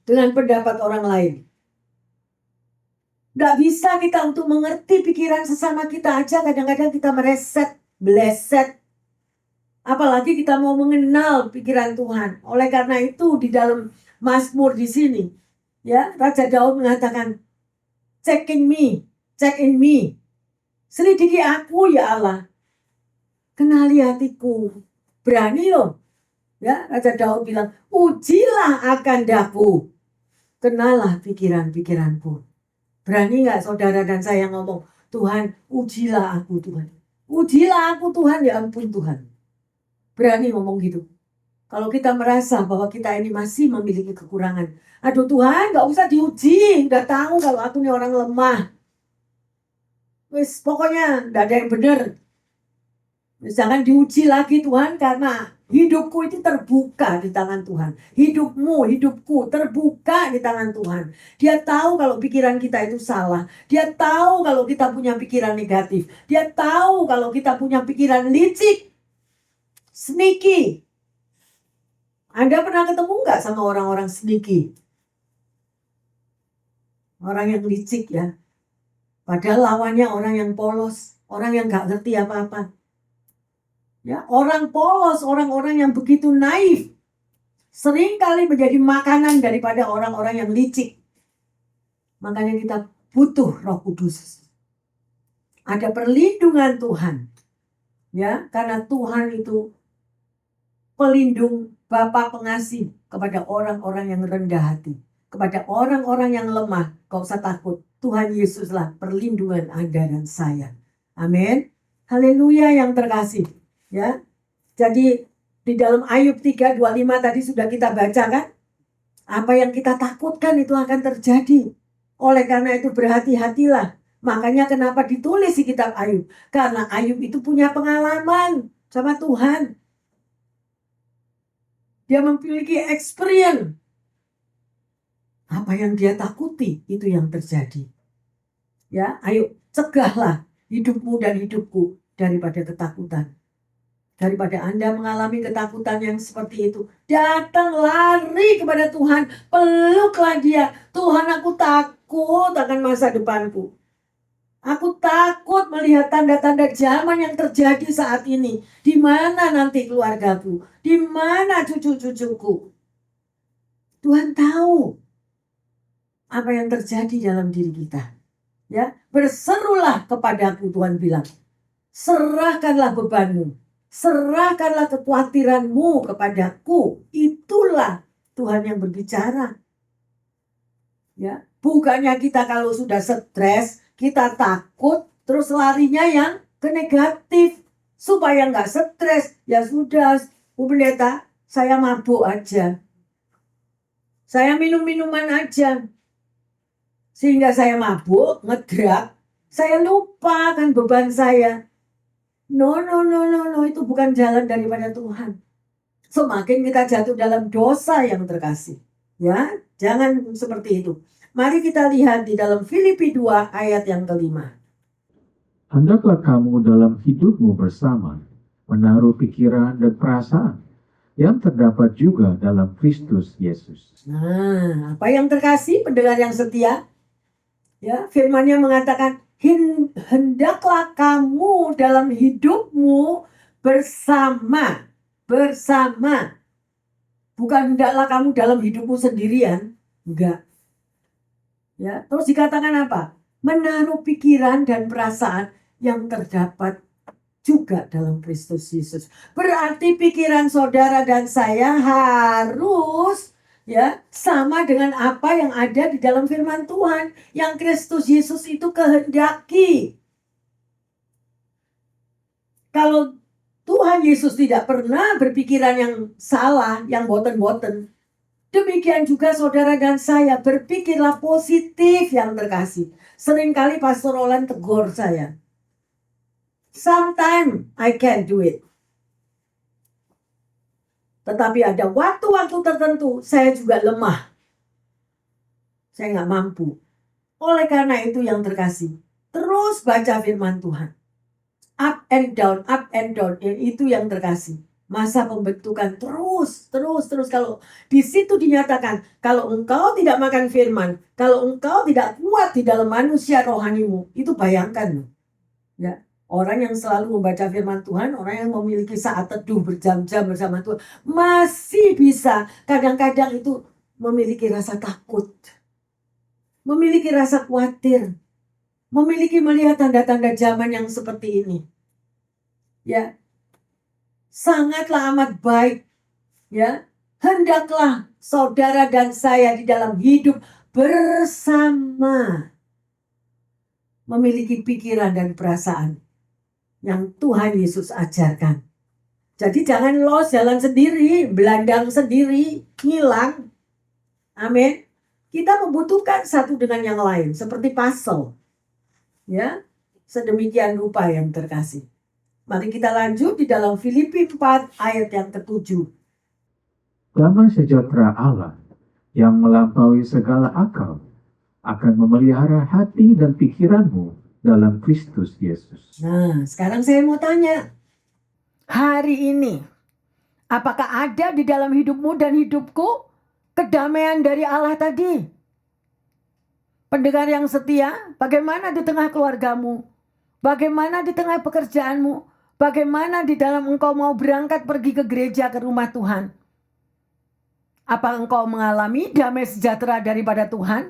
dengan pendapat orang lain. Nggak bisa kita untuk mengerti pikiran sesama kita aja, kadang-kadang kita meleset. Apalagi kita mau mengenal pikiran Tuhan. Oleh karena itu di dalam Mazmur di sini, ya, Raja Daud mengatakan, check in me. Selidiki aku ya Allah. Kenali hatiku. Berani loh. Ya, Raja Daud bilang, ujilah akan daku. Kenalah pikiran-pikiranku. Berani nggak saudara dan saya ngomong, Tuhan, ujilah aku Tuhan. Ujilah aku Tuhan, ya ampun Tuhan. Berani ngomong gitu. Kalau kita merasa bahwa kita ini masih memiliki kekurangan. Aduh Tuhan, nggak usah diuji. Udah tahu kalau aku ini orang lemah. Wis, pokoknya nggak ada yang benar. Jangan diuji lagi Tuhan, karena hidupku itu terbuka di tangan Tuhan. Hidupku terbuka di tangan Tuhan. Dia tahu kalau pikiran kita itu salah. Dia tahu kalau kita punya pikiran negatif. Dia tahu kalau kita punya pikiran licik, sneaky. Anda pernah ketemu nggak sama orang-orang sneaky? Orang yang licik ya. Padahal lawannya orang yang polos. Orang yang nggak ngerti apa-apa. Ya, orang polos, orang-orang yang begitu naif, seringkali menjadi makanan daripada orang-orang yang licik. Makanya kita butuh Roh Kudus. Ada perlindungan Tuhan. Ya, karena Tuhan itu pelindung, Bapa pengasih kepada orang-orang yang rendah hati, kepada orang-orang yang lemah. Gak usah takut. Tuhan Yesuslah perlindungan Anda dan saya. Amin. Haleluya yang terkasih. Ya, jadi di dalam Ayub 3:25 tadi sudah kita baca kan? Apa yang kita takutkan itu akan terjadi. Oleh karena itu berhati-hatilah. Makanya kenapa ditulis di kitab Ayub? Karena Ayub itu punya pengalaman sama Tuhan. Dia memiliki experience. Apa yang dia takuti itu yang terjadi. Ya, ayo cegahlah hidupmu dan hidupku daripada ketakutan. Daripada Anda mengalami ketakutan yang seperti itu, datang lari kepada Tuhan, peluklah Dia. Tuhan, aku takut akan masa depanku. Aku takut melihat tanda-tanda zaman yang terjadi saat ini. Di mana nanti keluargaku? Di mana cucu-cucuku? Tuhan tahu apa yang terjadi dalam diri kita. Ya, berserulah kepadaku, Tuhan bilang. Serahkanlah bebanmu. Serahkanlah kekhawatiranmu kepadaku. Itulah Tuhan yang berbicara. Ya, bukannya kita kalau sudah stres, kita takut, terus larinya yang ke negatif. Supaya nggak stres, ya sudah, Bu Pendeta, saya mabuk aja. Saya minum minuman aja. Sehingga saya mabuk, ngedrak, saya lupa kan beban saya. No, itu bukan jalan daripada Tuhan. Semakin kita jatuh dalam dosa yang terkasih. Ya, jangan seperti itu. Mari kita lihat di dalam Filipi 2 ayat yang kelima. Hendaklah kamu dalam hidupmu bersama menaruh pikiran dan perasaan yang terdapat juga dalam Kristus Yesus. Nah, apa yang terkasih, pendengar yang setia? Ya, firman-Nya mengatakan, hendaklah kamu dalam hidupmu bersama. Bukan hendaklah kamu dalam hidupmu sendirian. Enggak. Ya, terus dikatakan apa? Menaruh pikiran dan perasaan yang terdapat juga dalam Kristus Yesus. Berarti pikiran saudara dan saya harus ya sama dengan apa yang ada di dalam firman Tuhan yang Kristus Yesus itu kehendaki. Kalau Tuhan Yesus tidak pernah berpikiran yang salah, yang boten-boten, demikian juga saudara dan saya, berpikirlah positif yang terkasih. Seringkali Pastor Roland tegur saya. Sometimes I can't do it. Tetapi ada waktu-waktu tertentu saya juga lemah. Saya nggak mampu. Oleh karena itu yang terkasih, terus baca firman Tuhan. Up and down. Itu yang terkasih. Masa pembentukan terus. Kalau di situ dinyatakan, kalau engkau tidak makan firman, kalau engkau tidak kuat di dalam manusia rohanimu, itu bayangkan loh. Ya, orang yang selalu membaca firman Tuhan, orang yang memiliki saat teduh berjam-jam bersama Tuhan, masih bisa kadang-kadang itu memiliki rasa takut, memiliki rasa khawatir, memiliki melihat tanda-tanda zaman yang seperti ini. Ya, sangatlah amat baik. Ya, hendaklah saudara dan saya di dalam hidup bersama memiliki pikiran dan perasaan yang Tuhan Yesus ajarkan. Jadi jangan los jalan sendiri, belandang sendiri, hilang. Amin. Kita membutuhkan satu dengan yang lain, seperti puzzle. Ya, sedemikian rupa yang terkasih. Mari kita lanjut di dalam Filipi 4 ayat yang ke-7. Damai sejahtera Allah yang melampaui segala akal akan memelihara hati dan pikiranmu dalam Kristus Yesus. Nah, sekarang saya mau tanya. Hari ini, apakah ada di dalam hidupmu dan hidupku kedamaian dari Allah tadi? Pendengar yang setia, bagaimana di tengah keluargamu? Bagaimana di tengah pekerjaanmu? Bagaimana di dalam engkau mau berangkat pergi ke gereja, ke rumah Tuhan? Apa engkau mengalami damai sejahtera daripada Tuhan?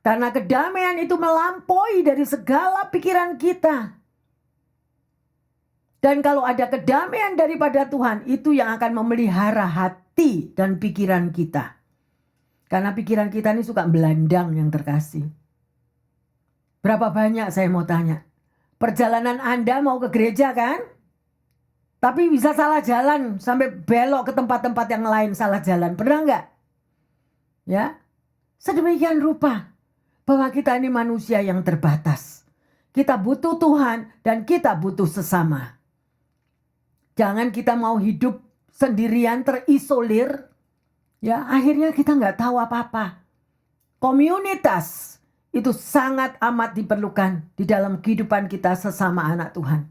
Karena kedamaian itu melampaui dari segala pikiran kita. Dan kalau ada kedamaian daripada Tuhan, itu yang akan memelihara hati dan pikiran kita. Karena pikiran kita ini suka belandang yang terkasih. Berapa banyak saya mau tanya. Perjalanan Anda mau ke gereja kan? Tapi bisa salah jalan sampai belok ke tempat-tempat yang lain salah jalan. Pernah enggak? Ya. Sedemikian rupa bahwa kita ini manusia yang terbatas. Kita butuh Tuhan dan kita butuh sesama. Jangan kita mau hidup sendirian terisolir. Ya, akhirnya kita nggak tahu apa-apa. Komunitas itu sangat amat diperlukan di dalam kehidupan kita sesama anak Tuhan.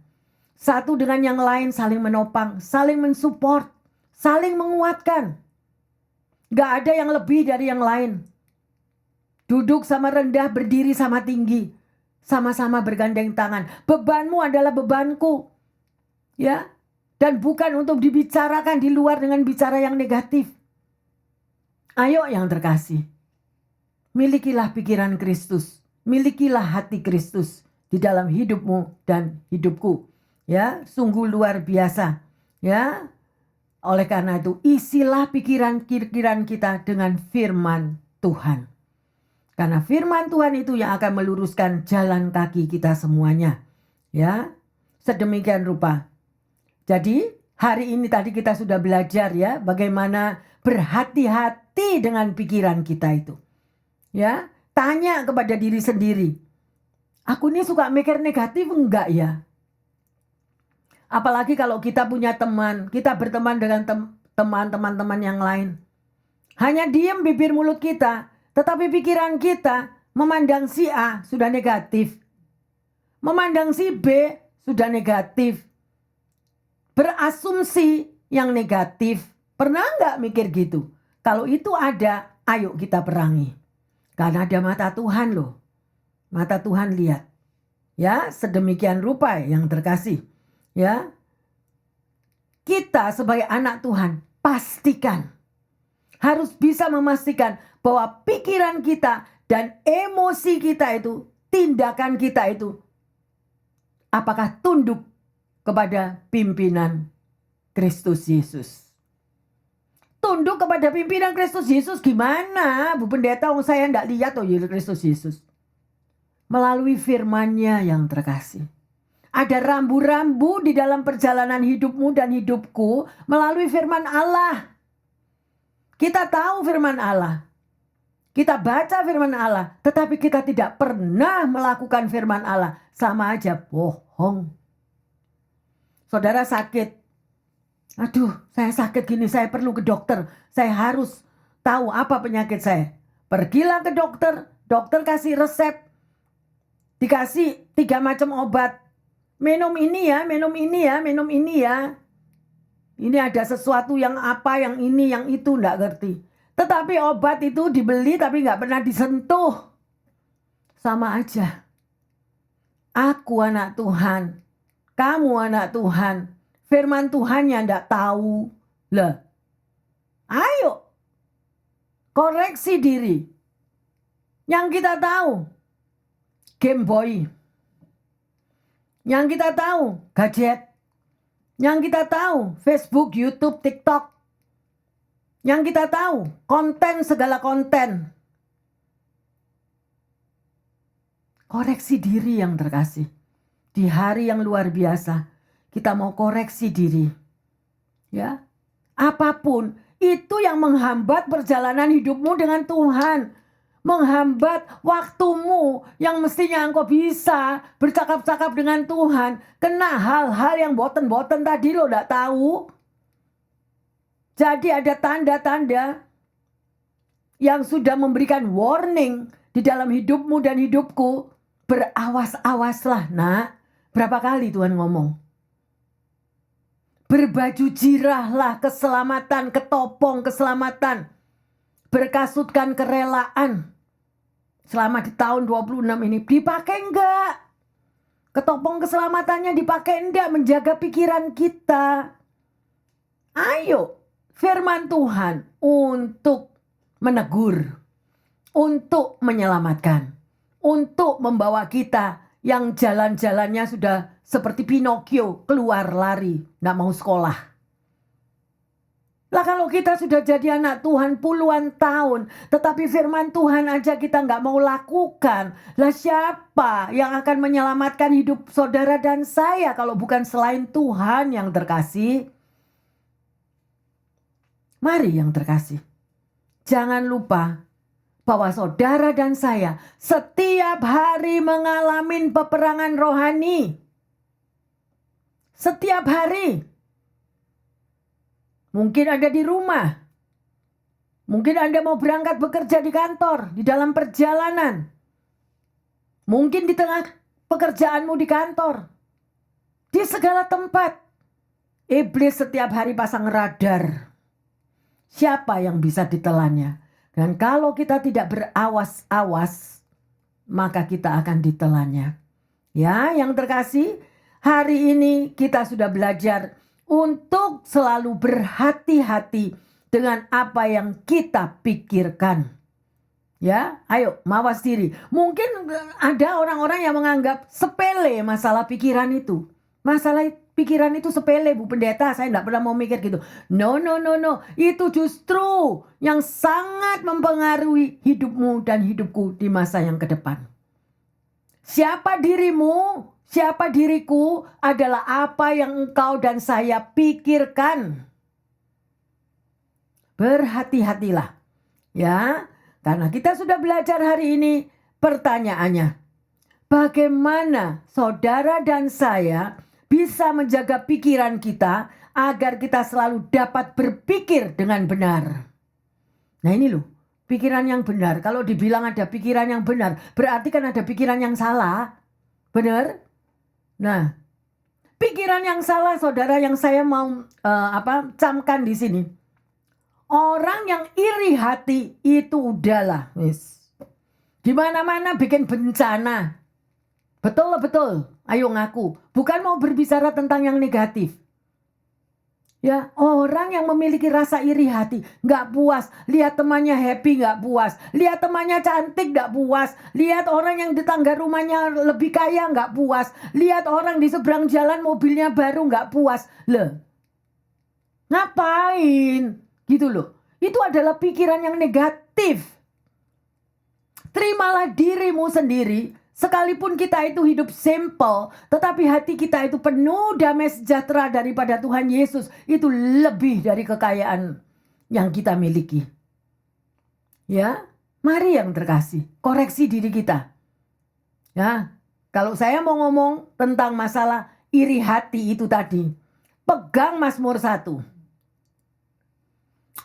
Satu dengan yang lain saling menopang, saling mensupport, saling menguatkan. Gak ada yang lebih dari yang lain. Duduk sama rendah, berdiri sama tinggi. Sama-sama bergandeng tangan. Bebanmu adalah bebanku. Ya, dan bukan untuk dibicarakan di luar dengan bicara yang negatif. Ayo yang terkasih. Milikilah pikiran Kristus. Milikilah hati Kristus di dalam hidupmu dan hidupku. Ya, sungguh luar biasa. Ya, oleh karena itu isilah pikiran-pikiran kita dengan firman Tuhan. Karena firman Tuhan itu yang akan meluruskan jalan kaki kita semuanya. Ya, sedemikian rupa. Jadi hari ini tadi kita sudah belajar ya bagaimana berhati-hati dengan pikiran kita itu. Ya, tanya kepada diri sendiri. Aku ini suka mikir negatif enggak ya? Apalagi kalau kita punya teman, kita berteman dengan teman-teman yang lain. Hanya diam bibir mulut kita, tetapi pikiran kita memandang si A sudah negatif. Memandang si B sudah negatif. Berasumsi yang negatif. Pernah enggak mikir gitu? Kalau itu ada, ayo kita perangi. Karena ada mata Tuhan loh. Mata Tuhan lihat. Ya, sedemikian rupa yang terkasih. Ya. Kita sebagai anak Tuhan pastikan. Harus bisa memastikan bahwa pikiran kita dan emosi kita itu, tindakan kita itu, apakah tunduk kepada pimpinan Kristus Yesus. Tunduk kepada pimpinan Kristus Yesus gimana? Bu Pendeta, saya tidak lihat Kristus Yesus. Melalui firman-Nya yang terkasih. Ada rambu-rambu di dalam perjalanan hidupmu dan hidupku melalui firman Allah. Kita tahu firman Allah. Kita baca firman Allah. Tetapi kita tidak pernah melakukan firman Allah. Sama aja bohong. Saudara sakit. Aduh, saya sakit gini, saya perlu ke dokter. Saya harus tahu apa penyakit saya. Pergilah ke dokter. Dokter kasih resep. Dikasih 3 macam obat. Minum ini ya, minum ini ya, minum ini ya. Ini ada sesuatu yang apa, yang ini, yang itu, enggak ngerti. Tetapi obat itu dibeli tapi enggak pernah disentuh. Sama aja. Aku anak Tuhan, kamu anak Tuhan, firman Tuhan yang enggak tahu. Lah, ayo koreksi diri. Yang kita tahu, Game Boy. Yang kita tahu, gadget. Yang kita tahu, Facebook, YouTube, TikTok. Yang kita tahu, konten, segala konten. Koreksi diri yang terkasih. Di hari yang luar biasa, kita mau koreksi diri. Ya, apapun itu yang menghambat perjalanan hidupmu dengan Tuhan. Menghambat waktumu yang mestinya engkau bisa bercakap-cakap dengan Tuhan. Kena hal-hal yang boten-boten tadi lo gak tahu. Jadi ada tanda-tanda yang sudah memberikan warning di dalam hidupmu dan hidupku. Berawas-awaslah nak. Berapa kali Tuhan ngomong? Berbaju jirahlah keselamatan, ketopong keselamatan. Berkasutkan kerelaan. Selama di tahun 26 ini dipakai enggak? Ketopong keselamatannya dipakai enggak menjaga pikiran kita? Ayo, firman Tuhan untuk menegur, untuk menyelamatkan, untuk membawa kita yang jalan-jalannya sudah seperti Pinocchio, keluar lari, enggak mau sekolah. Lah kalau kita sudah jadi anak Tuhan puluhan tahun, tetapi firman Tuhan aja kita nggak mau lakukan. Lah siapa yang akan menyelamatkan hidup saudara dan saya kalau bukan selain Tuhan yang terkasih? Mari yang terkasih, jangan lupa bahwa saudara dan saya setiap hari mengalami peperangan rohani. Setiap hari. Mungkin Anda di rumah. Mungkin Anda mau berangkat bekerja di kantor, di dalam perjalanan. Mungkin di tengah pekerjaanmu di kantor. Di segala tempat. Iblis setiap hari pasang radar. Siapa yang bisa ditelannya? Dan kalau kita tidak berawas-awas, maka kita akan ditelannya. Ya, yang terkasih, hari ini kita sudah belajar untuk selalu berhati-hati dengan apa yang kita pikirkan. Ya, ayo mawas diri. Mungkin ada orang-orang yang menganggap sepele masalah pikiran itu. Masalah pikiran itu sepele, Bu Pendeta, saya tidak pernah mau mikir gitu. No. Itu justru yang sangat mempengaruhi hidupmu dan hidupku di masa yang ke depan. Siapa dirimu? Siapa diriku adalah apa yang engkau dan saya pikirkan. Berhati-hatilah. Ya, karena kita sudah belajar hari ini, pertanyaannya, bagaimana saudara dan saya bisa menjaga pikiran kita agar kita selalu dapat berpikir dengan benar. Nah ini loh, pikiran yang benar. Kalau dibilang ada pikiran yang benar, berarti kan ada pikiran yang salah. Benar? Nah, pikiran yang salah saudara yang saya mau camkan di sini. Orang yang iri hati itu udahlah, di mana-mana bikin bencana. Betul. Ayo ngaku. Bukan mau berbicara tentang yang negatif. Ya, orang yang memiliki rasa iri hati, nggak puas. Lihat temannya happy, nggak puas. Lihat temannya cantik, nggak puas. Lihat orang yang di tangga rumahnya lebih kaya, nggak puas. Lihat orang di seberang jalan mobilnya baru, nggak puas. Loh, ngapain? Gitu loh. Itu adalah pikiran yang negatif. Terimalah dirimu sendiri. Sekalipun kita itu hidup simple, tetapi hati kita itu penuh damai sejahtera daripada Tuhan Yesus. Itu lebih dari kekayaan yang kita miliki. Ya, mari yang terkasih, koreksi diri kita. Ya, kalau saya mau ngomong tentang masalah iri hati itu tadi, pegang Mazmur 1.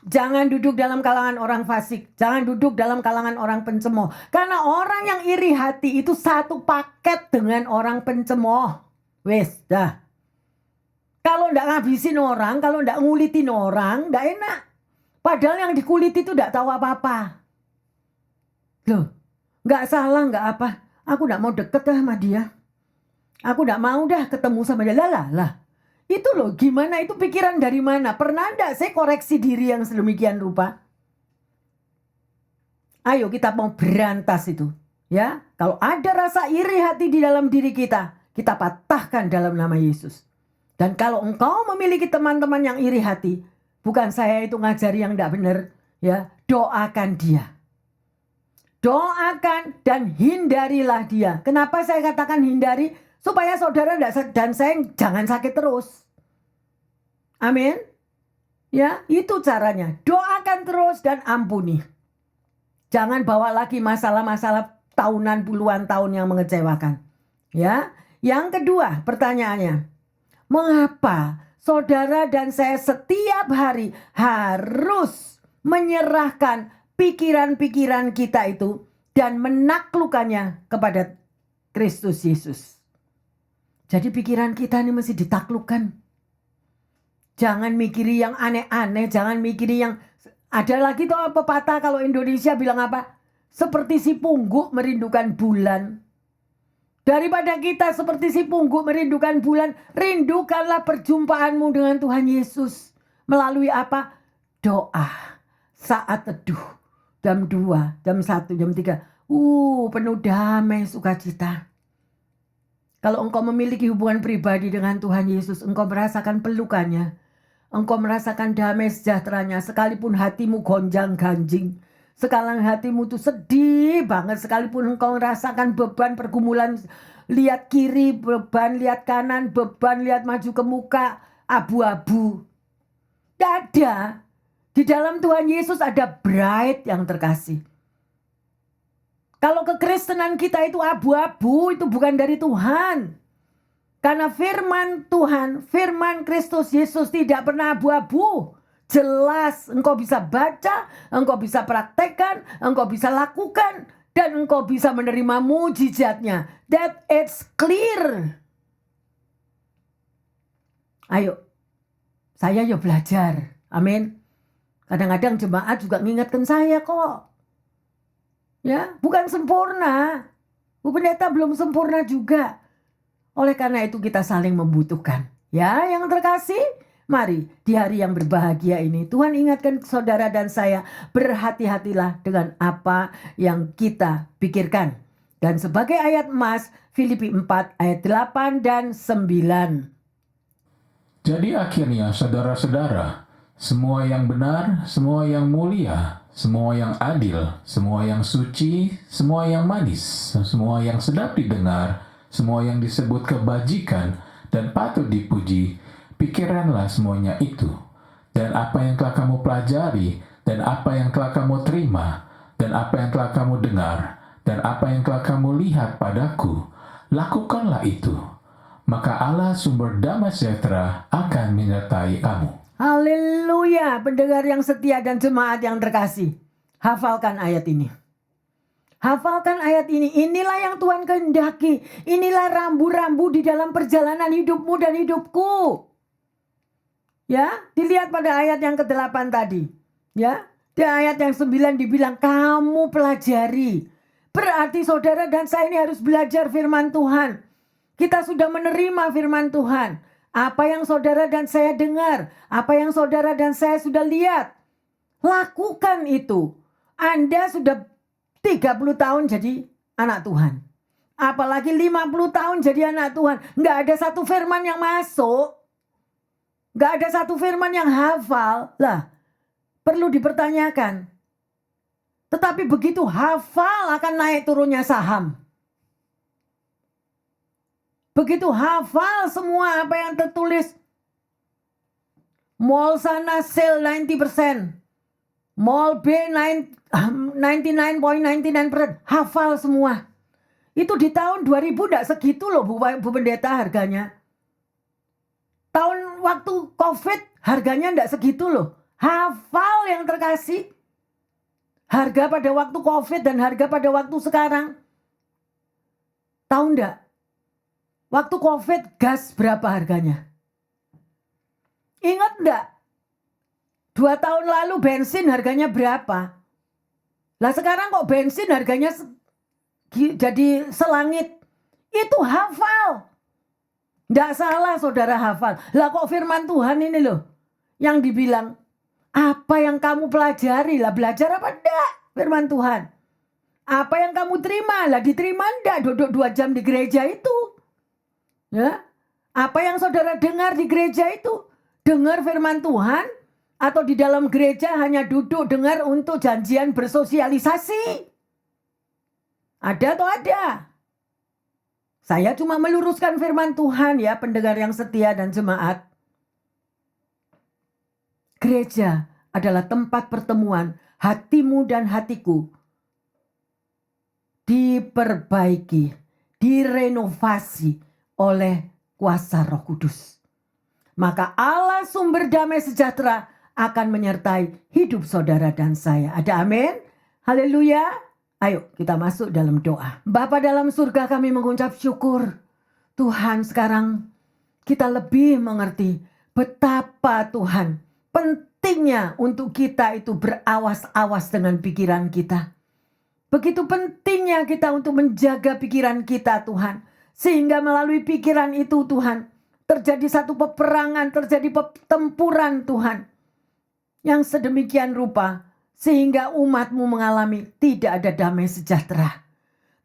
Jangan duduk dalam kalangan orang fasik. Jangan duduk dalam kalangan orang pencemooh. Karena orang yang iri hati itu satu paket dengan orang pencemooh. Wes, dah. Kalau Kalau nggak ngabisin orang, kalau nggak ngulitin orang, nggak enak. Padahal yang dikuliti itu nggak tahu apa-apa. Loh, nggak salah, nggak apa. Aku nggak mau deket sama dia. Aku nggak mau dah ketemu sama dia. Lah. Itu loh, gimana itu pikiran dari mana? Pernah nggak saya koreksi diri yang sedemikian rupa? Ayo kita mau berantas itu. Ya, kalau ada rasa iri hati di dalam diri kita patahkan dalam nama Yesus. Dan kalau engkau memiliki teman-teman yang iri hati, bukan saya itu ngajari yang tidak benar, ya, doakan dia. Doakan dan hindarilah dia. Kenapa saya katakan hindari? Supaya saudara dan saya jangan sakit terus. Amin. Ya, itu caranya. Doakan terus dan ampuni. Jangan bawa lagi masalah-masalah tahunan puluhan tahun yang mengecewakan. Ya. Yang kedua, pertanyaannya, mengapa saudara dan saya setiap hari harus menyerahkan pikiran-pikiran kita itu dan menaklukkannya kepada Kristus Yesus? Jadi pikiran kita ini mesti ditaklukkan. Jangan mikiri yang aneh-aneh, jangan mikiri yang... Ada lagi tuh pepatah kalau Indonesia bilang apa? Seperti si pungguk merindukan bulan. Daripada kita seperti si pungguk merindukan bulan, rindukanlah perjumpaanmu dengan Tuhan Yesus. Melalui apa? Doa. Saat teduh. Jam 2, jam 1, jam 3. Penuh damai sukacita. Kalau engkau memiliki hubungan pribadi dengan Tuhan Yesus, engkau merasakan pelukannya. Engkau merasakan damai sejahteranya. Sekalipun hatimu gonjang-ganjing. Sekarang hatimu tuh sedih banget. Sekalipun engkau merasakan beban pergumulan. Lihat kiri, beban lihat kanan, beban lihat maju ke muka. Abu-abu. Tidak ada. Di dalam Tuhan Yesus ada bright yang terkasih. Kalau kekristenan kita itu abu-abu, itu bukan dari Tuhan. Karena firman Tuhan, firman Kristus Yesus tidak pernah abu-abu. Jelas, engkau bisa baca, engkau bisa praktekkan, engkau bisa lakukan, dan engkau bisa menerima mujizatnya. That it's clear. Ayo, saya ya belajar. Amin. Kadang-kadang jemaat juga mengingatkan saya kok. Ya, bukan sempurna. Bu Pendeta belum sempurna juga. Oleh karena itu kita saling membutuhkan. Ya, yang terkasih, mari di hari yang berbahagia ini Tuhan ingatkan saudara dan saya, berhati-hatilah dengan apa yang kita pikirkan. Dan sebagai ayat emas, Filipi 4 ayat 8 dan 9. Jadi akhirnya saudara-saudara, semua yang benar, semua yang mulia, semua yang adil, semua yang suci, semua yang manis, semua yang sedap didengar, semua yang disebut kebajikan dan patut dipuji, pikiranlah semuanya itu. Dan apa yang telah kamu pelajari, dan apa yang telah kamu terima, dan apa yang telah kamu dengar, dan apa yang telah kamu lihat padaku, lakukanlah itu. Maka Allah sumber damai sejahtera akan menyertai kamu. Haleluya, pendengar yang setia dan jemaat yang terkasih. Hafalkan ayat ini. Hafalkan ayat ini. Inilah yang Tuhan kehendaki. Inilah rambu-rambu di dalam perjalanan hidupmu dan hidupku. Ya, dilihat pada ayat yang ke-8 tadi. Ya, di ayat yang 9 dibilang kamu pelajari. Berarti saudara dan saya ini harus belajar firman Tuhan. Kita sudah menerima firman Tuhan. Apa yang saudara dan saya dengar, apa yang saudara dan saya sudah lihat, lakukan itu. Anda sudah 30 tahun jadi anak Tuhan. Apalagi 50 tahun jadi anak Tuhan. Nggak ada satu firman yang masuk. Nggak ada satu firman yang hafal. Lah, perlu dipertanyakan. Tetapi begitu hafal akan naik turunnya saham. Begitu hafal semua apa yang tertulis. Mall sana sale 90%. Mall B 99.99%. Hafal semua. Itu di tahun 2000 enggak segitu loh Bu Pendeta harganya. Tahun waktu COVID harganya enggak segitu loh. Hafal yang terkasih. Harga pada waktu COVID dan harga pada waktu sekarang. Tahu enggak? Waktu COVID gas berapa harganya? Ingat enggak? 2 tahun lalu bensin harganya berapa? Lah sekarang kok bensin harganya jadi selangit? Itu hafal. Enggak salah saudara hafal. Lah kok firman Tuhan ini loh yang dibilang, apa yang kamu pelajari? Lah belajar apa enggak firman Tuhan? Apa yang kamu terima? Lah diterima enggak duduk 2 jam di gereja itu? Ya? Apa yang saudara dengar di gereja itu? Dengar firman Tuhan? Atau di dalam gereja hanya duduk dengar untuk janjian bersosialisasi? Ada atau ada? Saya cuma meluruskan firman Tuhan ya, pendengar yang setia dan jemaat. Gereja adalah tempat pertemuan hatimu dan hatiku. Diperbaiki, direnovasi oleh kuasa Roh Kudus. Maka Allah sumber damai sejahtera akan menyertai hidup saudara dan saya. Ada amin? Haleluya. Ayo kita masuk dalam doa. Bapa dalam surga, kami mengucap syukur. Tuhan, sekarang kita lebih mengerti betapa Tuhan pentingnya untuk kita itu berawas-awas dengan pikiran kita. Begitu pentingnya kita untuk menjaga pikiran kita Tuhan. Sehingga melalui pikiran itu Tuhan, terjadi satu peperangan, terjadi pertempuran Tuhan. Yang sedemikian rupa, sehingga umat-Mu mengalami tidak ada damai sejahtera.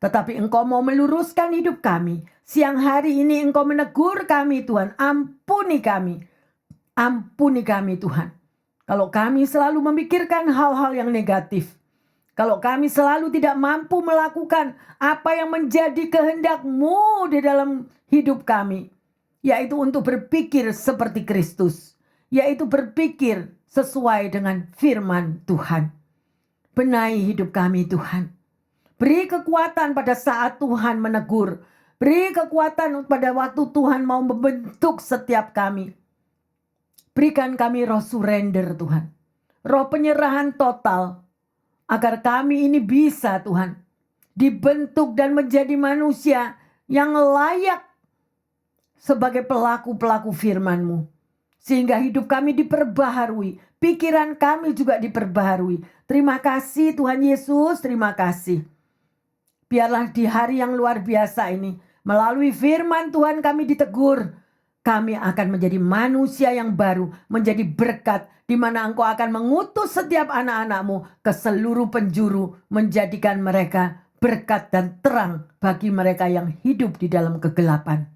Tetapi Engkau mau meluruskan hidup kami. Siang hari ini Engkau menegur kami Tuhan. Ampuni kami. Ampuni kami Tuhan. Kalau kami selalu memikirkan hal-hal yang negatif. Kalau kami selalu tidak mampu melakukan apa yang menjadi kehendak-Mu di dalam hidup kami. Yaitu untuk berpikir seperti Kristus. Yaitu berpikir sesuai dengan firman Tuhan. Benahi hidup kami Tuhan. Beri kekuatan pada saat Tuhan menegur. Beri kekuatan pada waktu Tuhan mau membentuk setiap kami. Berikan kami roh surrender Tuhan. Roh penyerahan total. Agar kami ini bisa Tuhan dibentuk dan menjadi manusia yang layak sebagai pelaku-pelaku firman-Mu. Sehingga hidup kami diperbaharui. Pikiran kami juga diperbaharui. Terima kasih Tuhan Yesus, terima kasih. Biarlah di hari yang luar biasa ini, melalui firman Tuhan kami ditegur. Kami akan menjadi manusia yang baru, menjadi berkat, di mana Engkau akan mengutus setiap anak-anak-Mu ke seluruh penjuru, menjadikan mereka berkat dan terang bagi mereka yang hidup di dalam kegelapan.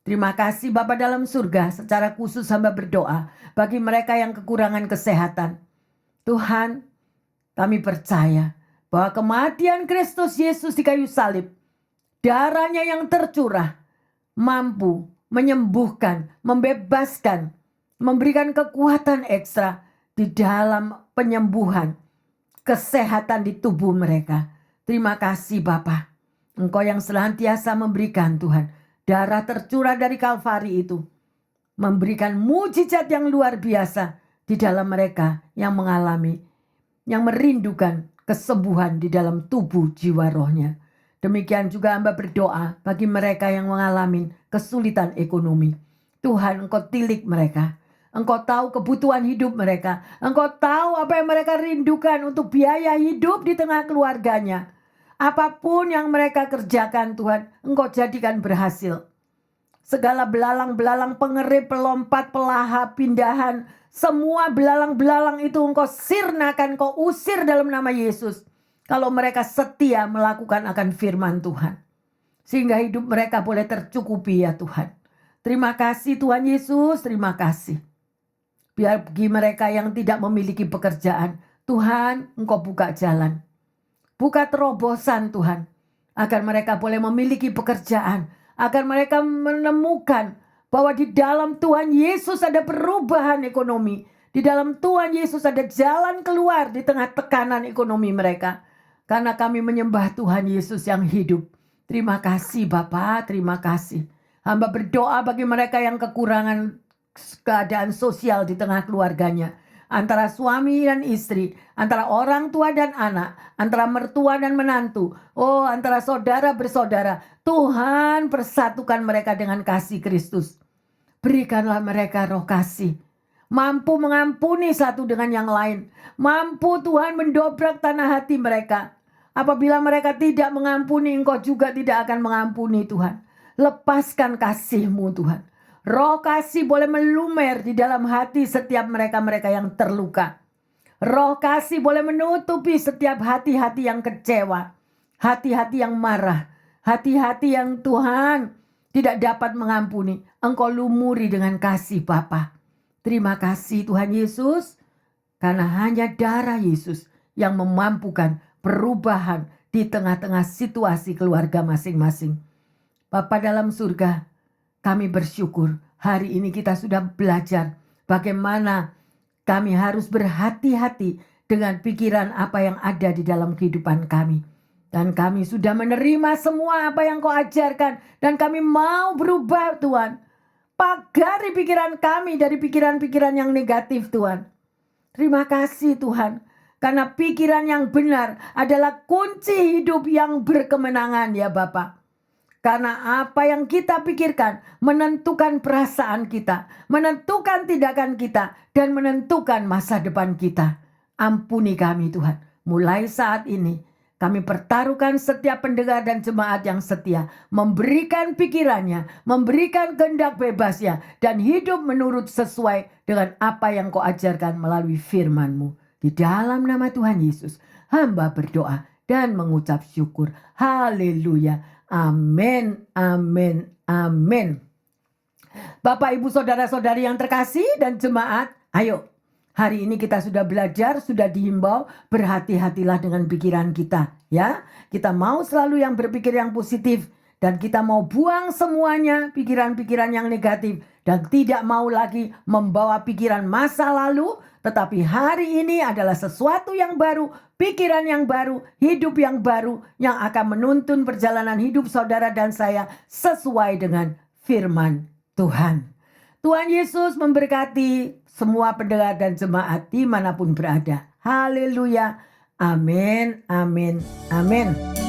Terima kasih Bapa dalam surga, secara khusus hamba berdoa bagi mereka yang kekurangan kesehatan. Tuhan, kami percaya bahwa kematian Kristus Yesus di kayu salib, darahnya yang tercurah, mampu menyembuhkan, membebaskan, memberikan kekuatan ekstra di dalam penyembuhan, kesehatan di tubuh mereka. Terima kasih Bapa, Engkau yang senantiasa memberikan Tuhan. Darah tercurah dari Kalvari itu memberikan mujizat yang luar biasa di dalam mereka yang mengalami, yang merindukan kesembuhan di dalam tubuh jiwa rohnya. Demikian juga hamba berdoa bagi mereka yang mengalami kesulitan ekonomi. Tuhan, Engkau tilik mereka. Engkau tahu kebutuhan hidup mereka. Engkau tahu apa yang mereka rindukan untuk biaya hidup di tengah keluarganya. Apapun yang mereka kerjakan Tuhan, Engkau jadikan berhasil. Segala belalang-belalang pengerip, pelompat, pelaha, pindahan, semua belalang-belalang itu Engkau sirnakan, Engkau usir dalam nama Yesus. Kalau mereka setia melakukan akan firman Tuhan. Sehingga hidup mereka boleh tercukupi ya Tuhan. Terima kasih Tuhan Yesus, terima kasih. Biar bagi mereka yang tidak memiliki pekerjaan, Tuhan Engkau buka jalan. Buka terobosan Tuhan, agar mereka boleh memiliki pekerjaan, agar mereka menemukan bahwa di dalam Tuhan Yesus ada perubahan ekonomi. Di dalam Tuhan Yesus ada jalan keluar di tengah tekanan ekonomi mereka. Karena kami menyembah Tuhan Yesus yang hidup. Terima kasih Bapa, terima kasih. Hamba berdoa bagi mereka yang kekurangan keadaan sosial di tengah keluarganya. Antara suami dan istri, antara orang tua dan anak, antara mertua dan menantu, antara saudara bersaudara. Tuhan persatukan mereka dengan kasih Kristus. Berikanlah mereka roh kasih. mampu mengampuni satu dengan yang lain. Mampu Tuhan mendobrak tanah hati mereka. Apabila mereka tidak mengampuni, Engkau juga tidak akan mengampuni Tuhan. Lepaskan kasih-Mu Tuhan. Roh kasih boleh melumer di dalam hati setiap mereka-mereka yang terluka. Roh kasih boleh menutupi setiap hati-hati yang kecewa. Hati-hati yang marah. Hati-hati yang Tuhan tidak dapat mengampuni. Engkau lumuri dengan kasih Bapa. Terima kasih Tuhan Yesus. Karena hanya darah Yesus yang memampukan perubahan di tengah-tengah situasi keluarga masing-masing. Bapa dalam surga, kami bersyukur hari ini kita sudah belajar bagaimana kami harus berhati-hati dengan pikiran apa yang ada di dalam kehidupan kami. Dan kami sudah menerima semua apa yang Kau ajarkan. Dan kami mau berubah Tuhan. Pagari pikiran kami dari pikiran-pikiran yang negatif Tuhan. Terima kasih Tuhan. Karena pikiran yang benar adalah kunci hidup yang berkemenangan ya Bapak. Karena apa yang kita pikirkan menentukan perasaan kita, menentukan tindakan kita, dan menentukan masa depan kita. Ampuni kami Tuhan. Mulai saat ini kami pertaruhkan setiap pendengar dan jemaat yang setia. Memberikan pikirannya, memberikan kehendak bebasnya, dan hidup menurut sesuai dengan apa yang Kau ajarkan melalui firman-Mu. Di dalam nama Tuhan Yesus, hamba berdoa dan mengucap syukur. Haleluya. Amin, amin, amin. Bapak, Ibu, Saudara-saudari yang terkasih dan jemaat, ayo. Hari ini kita sudah belajar, sudah dihimbau, berhati-hatilah dengan pikiran kita. Ya, kita mau selalu yang berpikir yang positif. Dan kita mau buang semuanya pikiran-pikiran yang negatif. Dan tidak mau lagi membawa pikiran masa lalu. Tetapi hari ini adalah sesuatu yang baru, pikiran yang baru, hidup yang baru. Yang akan menuntun perjalanan hidup saudara dan saya sesuai dengan firman Tuhan. Tuhan Yesus memberkati semua pendengar dan jemaat dimanapun berada. Haleluya. Amin, amin, amin.